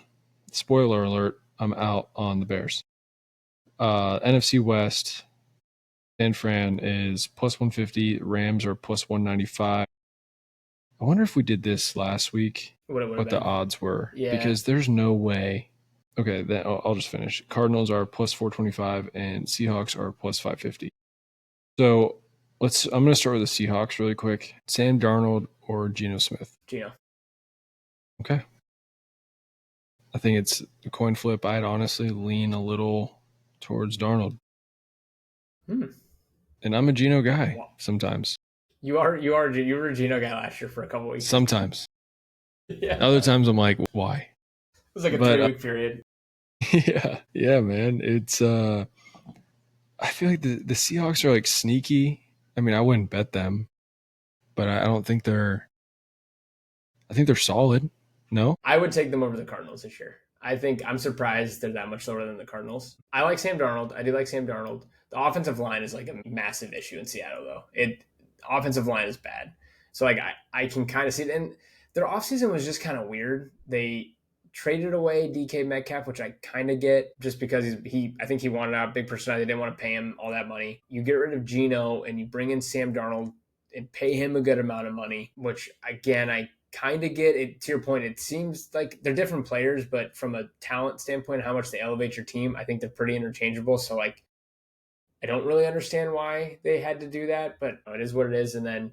spoiler alert. I'm out on the Bears. NFC West, San Fran is plus 150. Rams are plus 195. I wonder if we did this last week, what the odds were. Yeah. Because there's no way. Okay, then I'll just finish. Cardinals are plus 425 and Seahawks are plus 550. So I'm going to start with the Seahawks really quick. Sam Darnold or Geno Smith? Geno. Okay. I think it's a coin flip. I'd honestly lean a little towards Darnold. And I'm a Geno guy sometimes. You were a Geno guy last year for a couple weeks. Sometimes. Yeah. Other times I'm like, why? It was like a 3-week period. Yeah, man. It's I feel like the Seahawks are like sneaky. I mean, I wouldn't bet them, but I don't think they're. I think they're solid. No, I would take them over the Cardinals this year. I'm surprised they're that much lower than the Cardinals. I like Sam Darnold. I do like Sam Darnold. The offensive line is like a massive issue in Seattle, though. Offensive line is bad. So like I can kind of see it. And their offseason was just kind of weird. They traded away DK Metcalf, which I kind of get, just because I think he wanted out, big personality. They didn't want to pay him all that money. You get rid of Geno and you bring in Sam Darnold and pay him a good amount of money, which again, I kind of get it. To your point, it seems like they're different players, but from a talent standpoint, how much they elevate your team, I think they're pretty interchangeable. So like, I don't really understand why they had to do that, but it is what it is. And then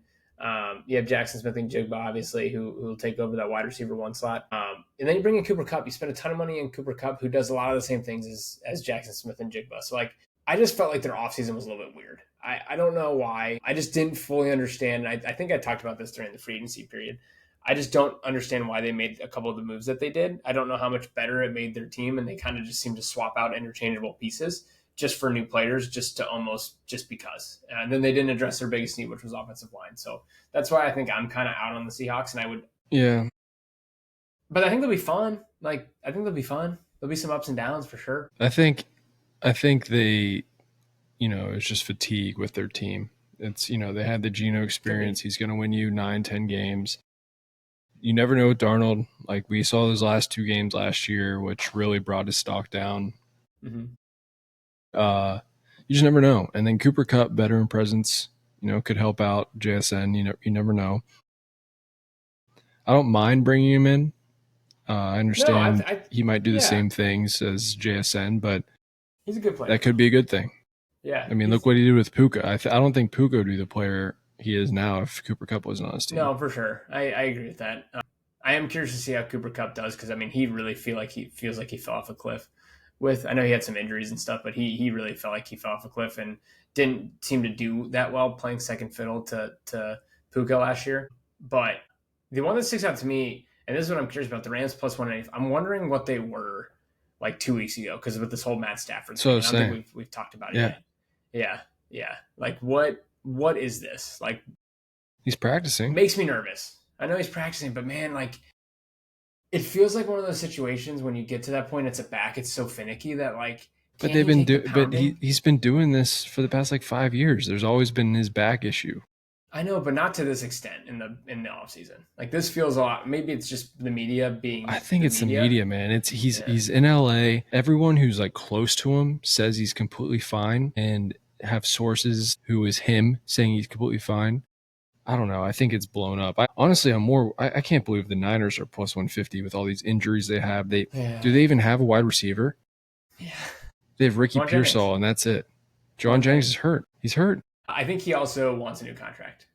you have Jackson Smith and Jigba, obviously, who will take over that wide receiver 1 slot. And then you bring in Cooper Kupp. You spend a ton of money in Cooper Kupp, who does a lot of the same things as Jackson Smith and Jigba. So like, I just felt like their offseason was a little bit weird. I don't know why. I just didn't fully understand. I think I talked about this during the free agency period. I just don't understand why they made a couple of the moves that they did. I don't know how much better it made their team, and they kind of just seem to swap out interchangeable pieces just for new players, just because. And then they didn't address their biggest need, which was offensive line. So that's why I think I'm kind of out on the Seahawks, and I would. Yeah. But I think they'll be fun. There'll be some ups and downs for sure. I think they, it's just fatigue with their team. It's, they had the Geno experience. He's going to win you 9-10 games. You never know with Darnold. Like we saw those last 2 games last year, which really brought his stock down. Mm-hmm. You just never know. And then Cooper Kupp, veteran presence, could help out JSN. You never know. I don't mind bringing him in. I understand he might do the same things as JSN, but he's a good player. That could be a good thing. Yeah. I mean, look what he did with Puka. I don't think Puka would be the player he is now if Cooper Kupp wasn't on his team. No, for sure. I agree with that. I am curious to see how Cooper Kupp does, because I mean, he really feels like he fell off a cliff. I know he had some injuries and stuff, but he really felt like he fell off a cliff and didn't seem to do that well playing second fiddle to Puka last year. But the one that sticks out to me, and this is what I'm curious about, the Rams plus 180. I'm wondering what they were like 2 weeks ago, because with this whole Matt Stafford thing. I don't think we've talked about it yet. Yeah. Like what is this? Like, he's practicing. Makes me nervous. I know he's practicing, but man, like, it feels like one of those situations when you get to that point, it's so finicky that like. But he's been doing this for the past like 5 years. There's always been his back issue. I know, but not to this extent in the off season. Like, this feels a lot. Maybe it's just the media being. I think it's the media, man. He's in LA. Everyone who's like close to him says he's completely fine, and have sources who is him saying he's completely fine. I don't know. I think it's blown up. I can't believe the Niners are plus 150 with all these injuries they have. Do they even have a wide receiver? Yeah. They have Ricky Pearsall, and that's it. John Jennings is hurt. He's hurt. I think he also wants a new contract.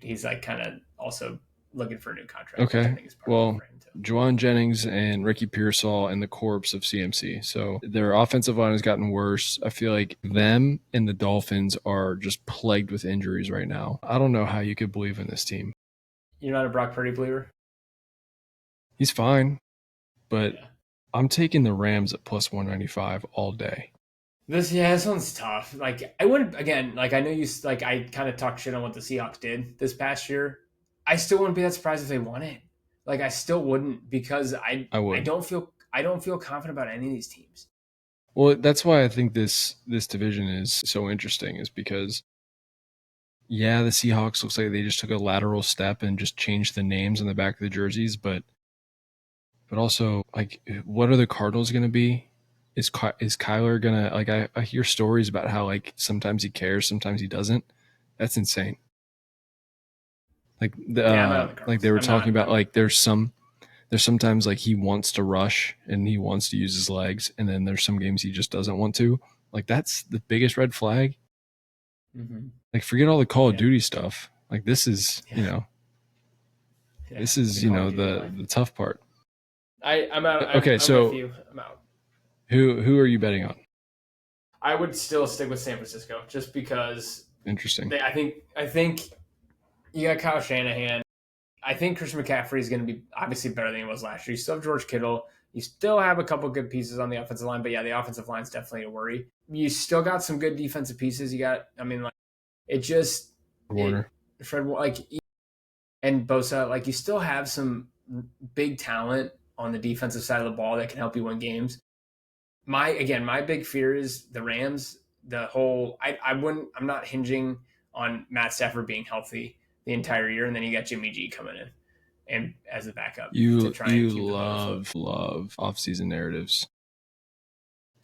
He's like kind of also looking for a new contract. Okay. Well, Juwan Jennings and Ricky Pearsall and the corpse of CMC. So their offensive line has gotten worse. I feel like them and the Dolphins are just plagued with injuries right now. I don't know how you could believe in this team. You're not a Brock Purdy believer? He's fine, but I'm taking the Rams at plus 195 all day. This one's tough. Like, I wouldn't, again, like, I know you, like, I kind of talked shit on what the Seahawks did this past year. I still wouldn't be that surprised if they won it. Like, I still wouldn't, because I don't feel confident about any of these teams. Well, that's why I think this division is so interesting, is because the Seahawks looks like they just took a lateral step and just changed the names on the back of the jerseys, but also, like, what are the Cardinals going to be? is Kyler gonna like? I hear stories about how like sometimes he cares, sometimes he doesn't. That's insane. Like Yeah, I'm out on the like Cardinals. they were I'm talking not. about like there's sometimes like he wants to rush and he wants to use his legs, and then there's some games he just doesn't want to. Like that's the biggest red flag. Mm-hmm. Like forget all the Call of Yeah. Duty stuff. Like this is Yeah. this is The Call of Duty the life. tough part. I'm out. Okay, I'm with so you. I'm out. who are you betting on? I would still stick with San Francisco just because Interesting. I think you got Kyle Shanahan. I think Christian McCaffrey is going to be obviously better than he was last year. You still have George Kittle. You still have a couple good pieces on the offensive line, but yeah, the offensive line is definitely a worry. You still got some good defensive pieces. You got, I mean, like it just Warner. Fred like and Bosa, like you still have some big talent on the defensive side of the ball that can help you win games. My big fear is the Rams. I'm not hinging on Matt Stafford being healthy the entire year, and then you got Jimmy G coming in and as the backup to try and keep the ball afloat. Love off-season narratives.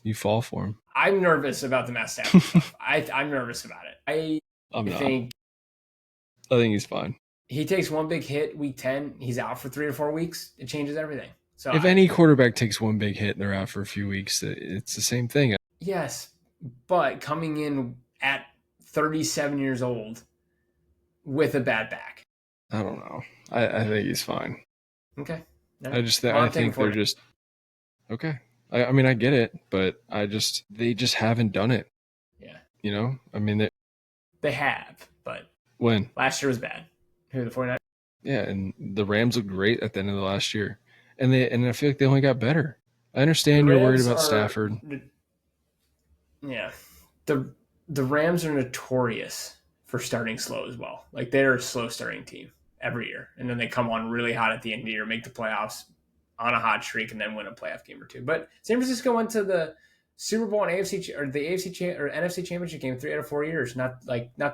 You fall for them. I'm nervous about the Matt Stafford stuff. I'm nervous about it. I'm not. think I think he's fine. he takes one big hit week 10. He's out for 3 or 4 weeks. It changes everything. So If any quarterback takes one big hit and they're out for a few weeks, it's the same thing. yes, but coming in at 37 years old with a bad back. I don't know. I think he's fine. Okay. No. I think they're just okay. I mean, I get it, but they just haven't done it. Yeah. You know, I mean, they have, but when last year was bad. Who, the 49ers? Yeah, and the Rams looked great at the end of the last year, and I feel like they only got better. I understand you're worried about Stafford. Yeah, the Rams are notorious for starting slow as well. Like they're a slow starting team every year, and then they come on really hot at the end of the year, make the playoffs on a hot streak, and then win a playoff game or two. But San Francisco went to the Super Bowl and NFC or the AFC or NFC Championship game 3 out of 4 years. Not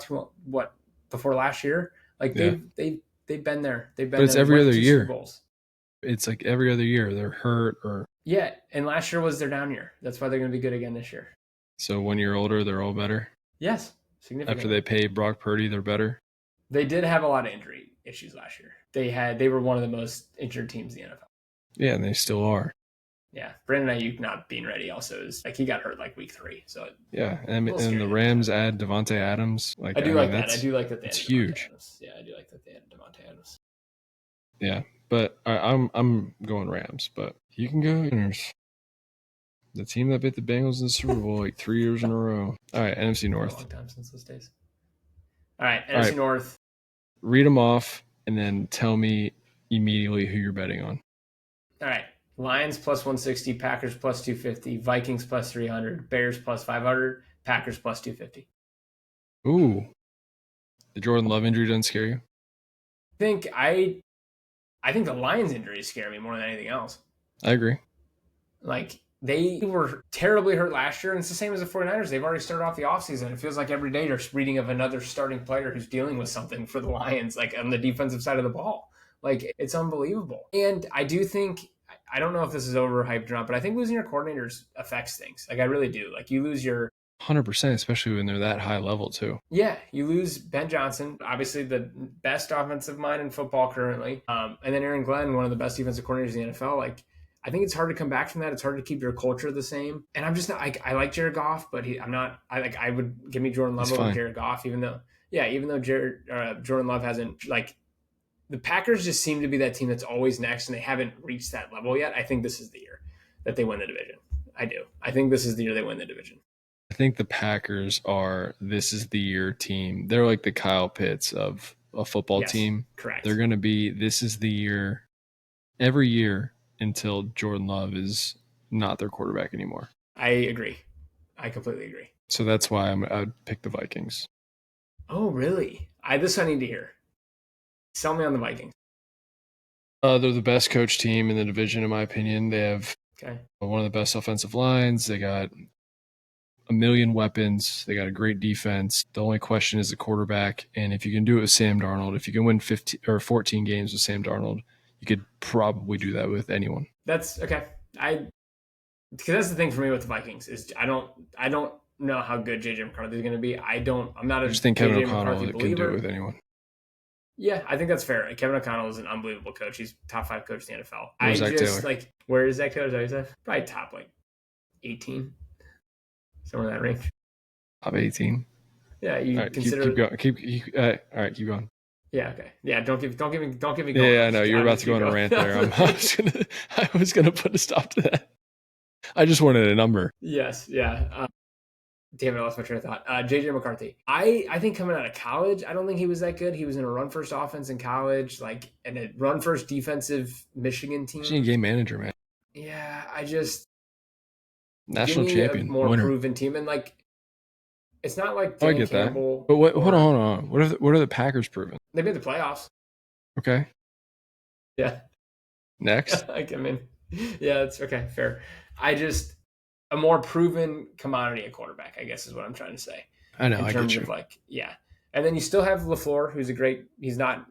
too what before last year. Like they've been there. They've been. But it's every other year. Super Bowls. It's like every other year they're hurt or yeah. And last year was their down year. That's why they're going to be good again this year. So 1 year older, they're all better. Yes, significantly. After they pay Brock Purdy, they're better. They did have a lot of injury issues last year. They were one of the most injured teams in the NFL. Yeah, and they still are. Yeah, Brandon Ayuk not being ready also is like he got hurt like week 3. So yeah, and the Rams add Devontae Adams. Like I do like that. I do like that they it's added huge. Adams. Yeah, I do like that they added Devontae Adams. Yeah, but I'm going Rams, but you can go Niners. The team that beat the Bengals in the Super Bowl like 3 years in a row. All right, NFC North. A long time since those days. All right, NFC North. Read them off and then tell me immediately who you're betting on. All right. Lions plus 160, Packers plus 250, Vikings plus 300, Bears plus 500, Packers plus 250. Ooh. The Jordan Love injury doesn't scare you? I think the Lions injuries scare me more than anything else. I agree. Like, they were terribly hurt last year, and it's the same as the 49ers. They've already started off the offseason. It feels like every day you're reading of another starting player who's dealing with something for the Lions, like on the defensive side of the ball. Like, it's unbelievable. And I do think, I don't know if this is overhyped or not, but I think losing your coordinators affects things. Like, I really do. Like, you lose your 100%, especially when they're that high level too. Yeah, you lose Ben Johnson, obviously the best offensive mind in football currently, and then Aaron Glenn, one of the best defensive coordinators in the NFL. Like, I think it's hard to come back from that. It's hard to keep your culture the same. And I'm just not. I like Jared Goff, but I'm not. I would give me Jordan Love over Jared Goff, even though Jordan Love hasn't like. The Packers just seem to be that team that's always next, and they haven't reached that level yet. I think this is the year that they win the division. I do. I think this is the year they win the division. I think the Packers are this is the year team. They're like the Kyle Pitts of a football team. Correct. They're going to be this is the year every year until Jordan Love is not their quarterback anymore. I agree. I completely agree. So that's why I'd pick the Vikings. Oh, really? This I need to hear. Sell me on the Vikings. They're the best coach team in the division, in my opinion. They have one of the best offensive lines. They got a million weapons. They got a great defense. The only question is the quarterback. And if you can do it with Sam Darnold, if you can win 15 or 14 games with Sam Darnold, you could probably do that with anyone. That's okay. because that's the thing for me with the Vikings is I don't know how good JJ McCarthy is going to be. I'm not I a just think Kevin JJ O'Connell McCarthy can do it believer. with anyone. Yeah, I think that's fair. Kevin O'Connell is an unbelievable coach. He's top 5 coach in the NFL. Where's Zach Taylor? Where is Zach Taylor? Is that what you said? Probably top 18, somewhere in that range. Top 18. Yeah, you right, consider. Keep going. All right, keep going. Yeah. Okay. Yeah. Don't give me going. Yeah, I know you're about to go on a rant there. I was gonna put a stop to that. I just wanted a number. Yes. Yeah. Damn it, I lost my train of thought. JJ McCarthy. I think coming out of college, I don't think he was that good. He was in a run first offense in college, and a run first defensive Michigan team. He's a game manager, man. Yeah, I just national champion, a more winner. proven team, and it's not like Dan Campbell, that. But hold on. What are the Packers proven? They made the playoffs. Okay. Yeah. Next. Yeah, it's okay. Fair. A more proven commodity at quarterback, I guess is what I'm trying to say. I know. In terms of yeah. And then you still have LaFleur, who's he's not,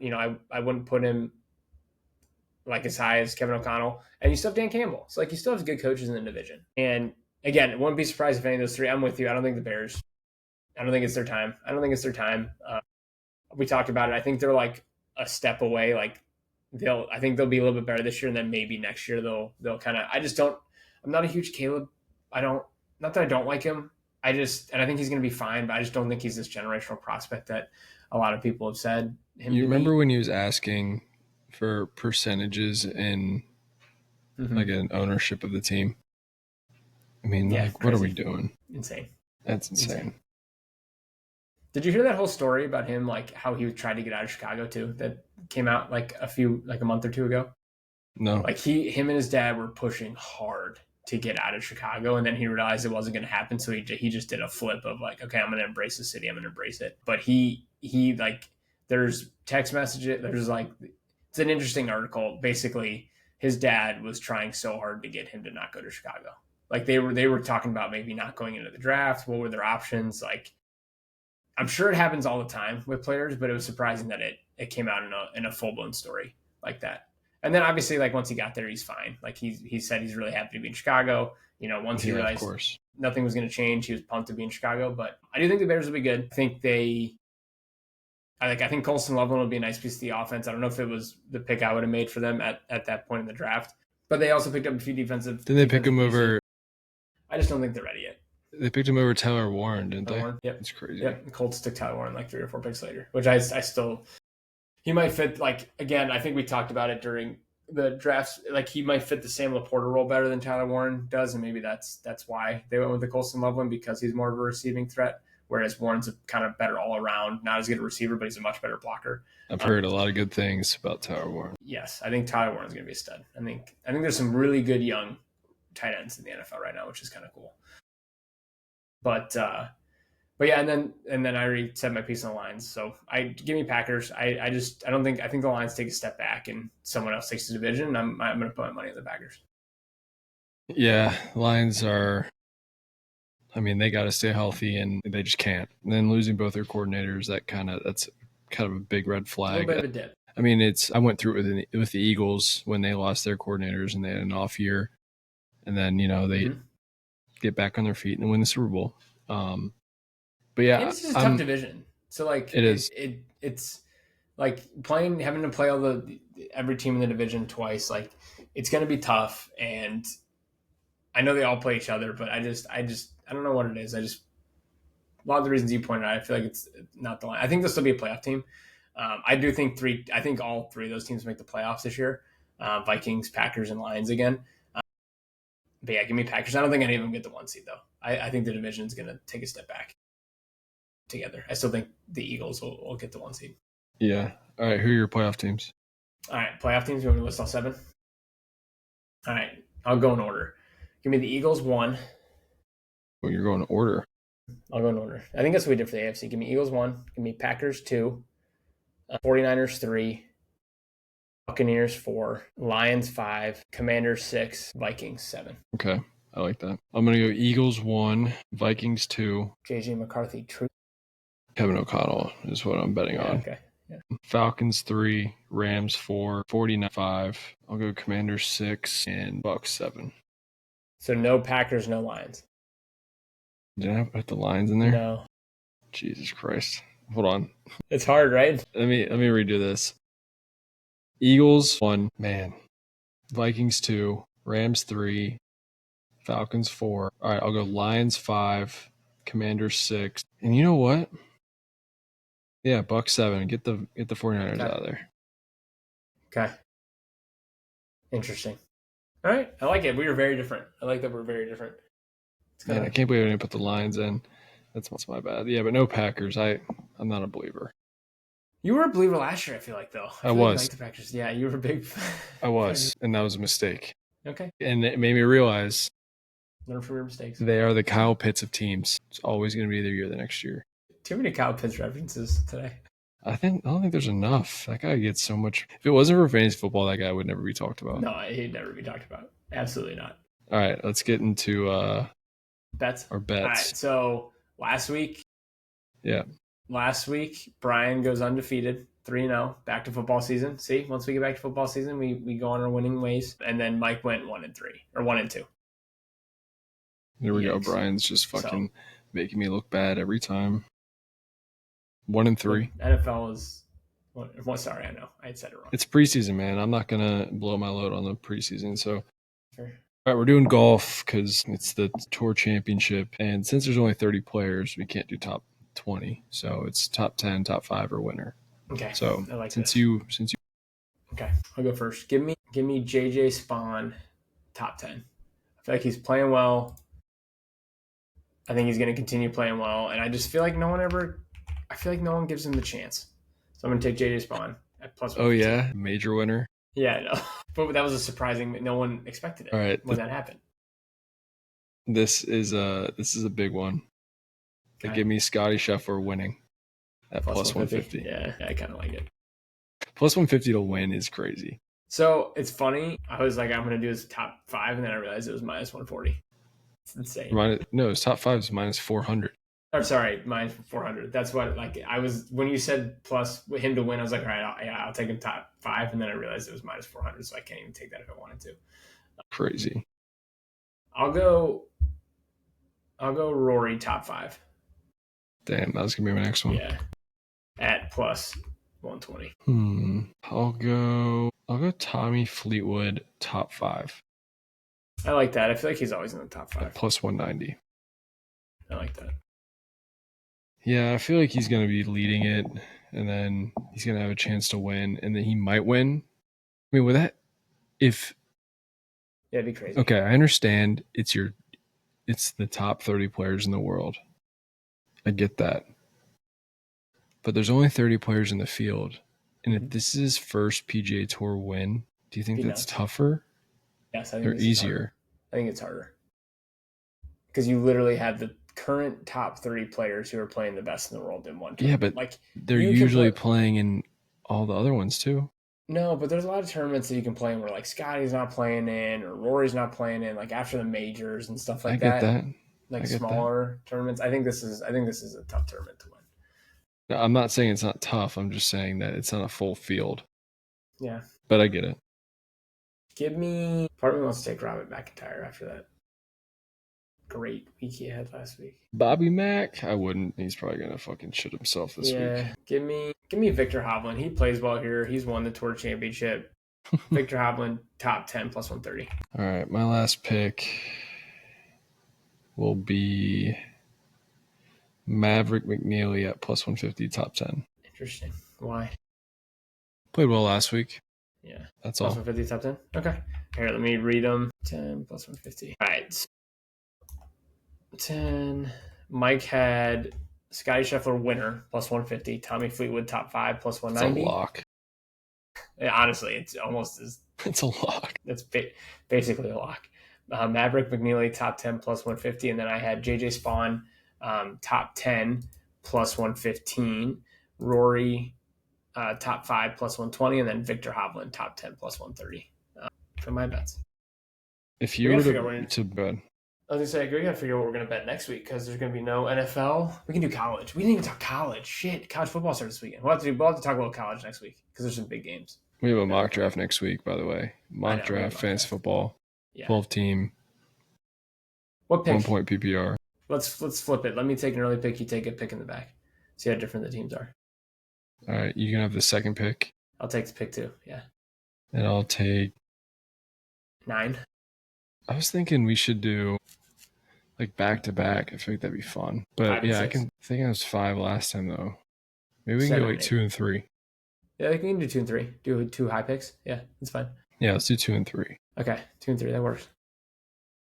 I wouldn't put him as high as Kevin O'Connell. And you still have Dan Campbell. So you still have good coaches in the division. And again, it wouldn't be surprised if any of those three. I'm with you. I don't think the Bears. I don't think it's their time. We talked about it. I think they're a step away. I think they'll be a little bit better this year, and then maybe next year they'll kind of. I'm not a huge Caleb. Not that I don't like him. And I think he's going to be fine, but I just don't think he's this generational prospect that a lot of people have said. You remember when he was asking for percentages in an ownership of the team? I mean, what are we doing? Insane. That's insane. Did you hear that whole story about him, how he tried to get out of Chicago too? That came out a month or two ago. No. Him and his dad were pushing hard to get out of Chicago, and then he realized it wasn't going to happen, so he just did a flip of okay, I'm going to embrace the city, I'm going to embrace it. But he there's text messages, it's an interesting article. Basically, his dad was trying so hard to get him to not go to Chicago. They were talking about maybe not going into the draft. What were their options? I'm sure it happens all the time with players, but it was surprising that it came out in a full-blown story like that. And then obviously, once he got there, he's fine. He said he's really happy to be in Chicago. Once he realized nothing was going to change, he was pumped to be in Chicago. But I do think the Bears will be good. I think Colston Loveland will be a nice piece of the offense. I don't know if it was the pick I would have made for them at that point in the draft. But they also picked up a few defensive. Didn't they pick him over? I just don't think they're ready yet. They picked him over Tyler Warren, didn't they? Yep. It's crazy. Yep. The Colts took Tyler Warren 3 or 4 picks later, which I still. He might fit, again, I think we talked about it during the drafts. He might fit the Sam Laporta role better than Tyler Warren does, and maybe that's why they went with the Colston Loveland, because he's more of a receiving threat, whereas Warren's a kind of better all around, not as good a receiver, but he's a much better blocker. I've heard a lot of good things about Tyler Warren. Yes, I think Tyler Warren's going to be a stud. I think there's some really good young tight ends in the NFL right now, which is kind of cool. But yeah, and then I already said my piece on the lines. So give me Packers. I think the Lions take a step back and someone else takes the division. I'm going to put my money on the Packers. Yeah, Lions are. I mean, they got to stay healthy, and they just can't. And then losing both their coordinators, that's kind of a big red flag. A little bit of a dip. I mean, I went through it with the Eagles when they lost their coordinators and they had an off year, and then they get back on their feet and win the Super Bowl. But yeah, and it's just a tough division. So it is. It's having to play every team in the division twice. It's going to be tough, and I know they all play each other, but I don't know what it is. A lot of the reasons you pointed out, I feel like it's not the line. I think they'll still be a playoff team. I think all three of those teams make the playoffs this year. Vikings, Packers, and Lions again. But yeah, give me Packers. I don't think any of them get the 1 seed though. I think the division is going to take a step back together. I still think the Eagles will get the 1 seed. Yeah. All right. Who are your playoff teams? All right. Playoff teams. You want me to list all 7? All right. I'll go in order. Give me the Eagles 1. Well, you're going in order. I'll go in order. I think that's what we did for the AFC. Give me Eagles 1. Give me Packers 2. 49ers 3. Buccaneers 4. Lions 5. Commanders 6. Vikings 7. Okay. I like that. I'm going to go Eagles 1, Vikings 2. JJ McCarthy, true. Kevin O'Connell is what I'm betting on. Okay. Yeah. Falcons 3, Rams 4, 49 5. I'll go Commanders 6 and Bucks 7. So no Packers, no Lions. Did I put the Lions in there? No. Jesus Christ. Hold on. It's hard, right? Let me redo this. Eagles 1, man. Vikings 2, Rams 3, Falcons 4. All right, I'll go Lions 5, Commanders 6. And you know what? Yeah, Bucks 7. Get the 49ers out of there. Okay. Interesting. All right. I like it. We were very different. I like that we're very different. Man, I can't believe I didn't put the Lions in. That's my bad. Yeah, but no Packers. I'm not a believer. You were a believer last year, I feel like, though. I was. Like the Packers. Yeah, you were a big I was, and that was a mistake. Okay. And it made me realize learn from your mistakes. They are the Kyle Pitts of teams. It's always going to be their year the next year. Too many Kyle Pitts references today. I don't think there's enough. That guy gets so much. If it wasn't for fantasy football, that guy would never be talked about. No, he'd never be talked about. Absolutely not. All right, let's get into bets. Our bets. All right, so last week, Brian goes undefeated, 3-0, back to football season. See, once we get back to football season, we go on our winning ways. And then Mike went 1-3 or 1-2. There we go. Brian's just fucking making me look bad every time. 1-3. NFL is. Well, sorry, I know I had said it wrong. It's preseason, man. I'm not gonna blow my load on the preseason. So, Sure. All right, we're doing golf because it's the Tour Championship, and since there's only 30 players, we can't do top 20. So it's top 10, top 5, or winner. Okay. So I like since this. you. Okay, I'll go first. Give me JJ Spawn, top 10. I feel like he's playing well. I think he's going to continue playing well, and I just feel like no one gives him the chance. So I'm going to take JJ Spawn at plus 115. Oh yeah, major winner. Yeah, no, but that was a surprising. No one expected it. All right, when that happened. This is a big one. Okay. Give me Scottie Scheffler winning at plus 150. Yeah, I kind of like it. Plus 150 to win is crazy. So it's funny. I was like, I'm going to do his top 5, and then I realized it was minus 140. It's insane. No, his top 5 is minus 400. Or sorry, minus 400. That's what I was when you said plus him to win. I was like, all right, I'll take him top 5, and then I realized it was minus 400, so I can't even take that if I wanted to. Crazy. I'll go Rory top 5. Damn, that was gonna be my next one. Yeah, at plus 120. I'll go Tommy Fleetwood top 5. I like that. I feel like he's always in the top 5. At plus 190. I like that. Yeah, I feel like he's going to be leading it, and then he's going to have a chance to win, and then he might win. I mean, with that, yeah, it'd be crazy. Okay, I understand it's the top 30 players in the world. I get that. But there's only 30 players in the field, and if this is his first PGA Tour win, do you think that's tougher? Yes, I think or easier. I think it's harder. Because you literally have the current top 30 players who are playing the best in the world in one tournament. Yeah, but they're usually playing in all the other ones too. No, but there's a lot of tournaments that you can play in where like Scottie's not playing in or Rory's not playing in, like after the majors and stuff like that. I get that. Like smaller tournaments. I think this is a tough tournament to win. No, I'm not saying it's not tough. I'm just saying that it's not a full field. Yeah. But I get it. Part of me wants to take Robert McIntyre after that great week he had last week. Bobby Mack? I wouldn't. He's probably gonna fucking shit himself this week. Yeah. Give me Victor Hovland. He plays well here. He's won the Tour Championship. Victor Hovland, top 10 plus 130. All right, my last pick will be Maverick McNeely at plus 150, top 10. Interesting. Why? Played well last week. Yeah. That's plus all. 150, top 10? Okay. Here, let me read them. 10 plus 150. All right. 10. Mike had Scottie Scheffler winner plus 150. Tommy Fleetwood top 5 plus 190. It's a lock. Yeah, honestly, it's almost as. It's a lock. It's basically a lock. Maverick McNeely top 10 plus 150, and then I had JJ Spawn top 10 plus 115. Rory top 5 plus 120, and then Victor Hovland top 10 plus 130 for my bets. If you were to bet. I was going to say, we got to figure out what we're going to bet next week because there's going to be no NFL. We can do college. We didn't even talk college. Shit, college football starts this weekend. We'll have to talk about college next week because there's some big games. We have a mock draft next week, by the way. Mock draft, fantasy football, 12 team. What pick? 1 point PPR. Let's flip it. Let me take an early pick. You take a pick in the back. See how different the teams are. All right, you can have the second pick. I'll take the pick 2. Yeah. And I'll take 9. I was thinking we should do like back to back. I feel like that'd be fun. But 5 and yeah, 6. I think I was 5 last time though. Maybe we can 7 go like and 8. 2 and 3. Yeah, we can do 2 and 3. Do 2 high picks. Yeah, that's fine. Yeah, let's do 2 and 3. Okay, 2 and 3. That works.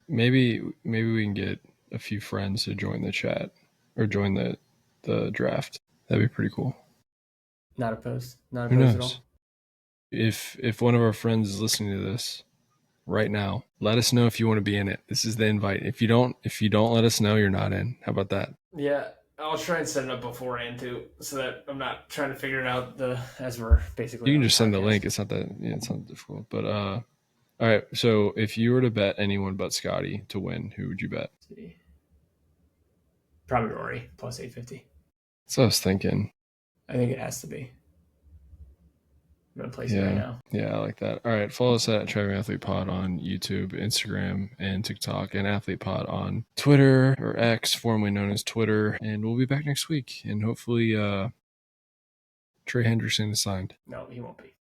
Maybe we can get a few friends to join the chat or join the draft. That'd be pretty cool. Not opposed. Not Who opposed at knows? all. If one of our friends is listening to this right now, let us know if you want to be in it. This is the invite. If you don't let us know, you're not in. How about that? Yeah, I'll try and set it up beforehand too, so that I'm not trying to figure it out as we're basically. You can just send the link. It's not that it's not difficult. But all right. So if you were to bet anyone but Scottie to win, who would you bet? Probably Rory plus 850. That's what I was thinking. I think it has to be. I'm gonna place it right now. Yeah, I like that. All right, follow us at Traveling Athlete Pod on YouTube, Instagram, and TikTok, and Athlete Pod on Twitter or X, formerly known as Twitter. And we'll be back next week, and hopefully Trey Hendrickson is signed. No, he won't be.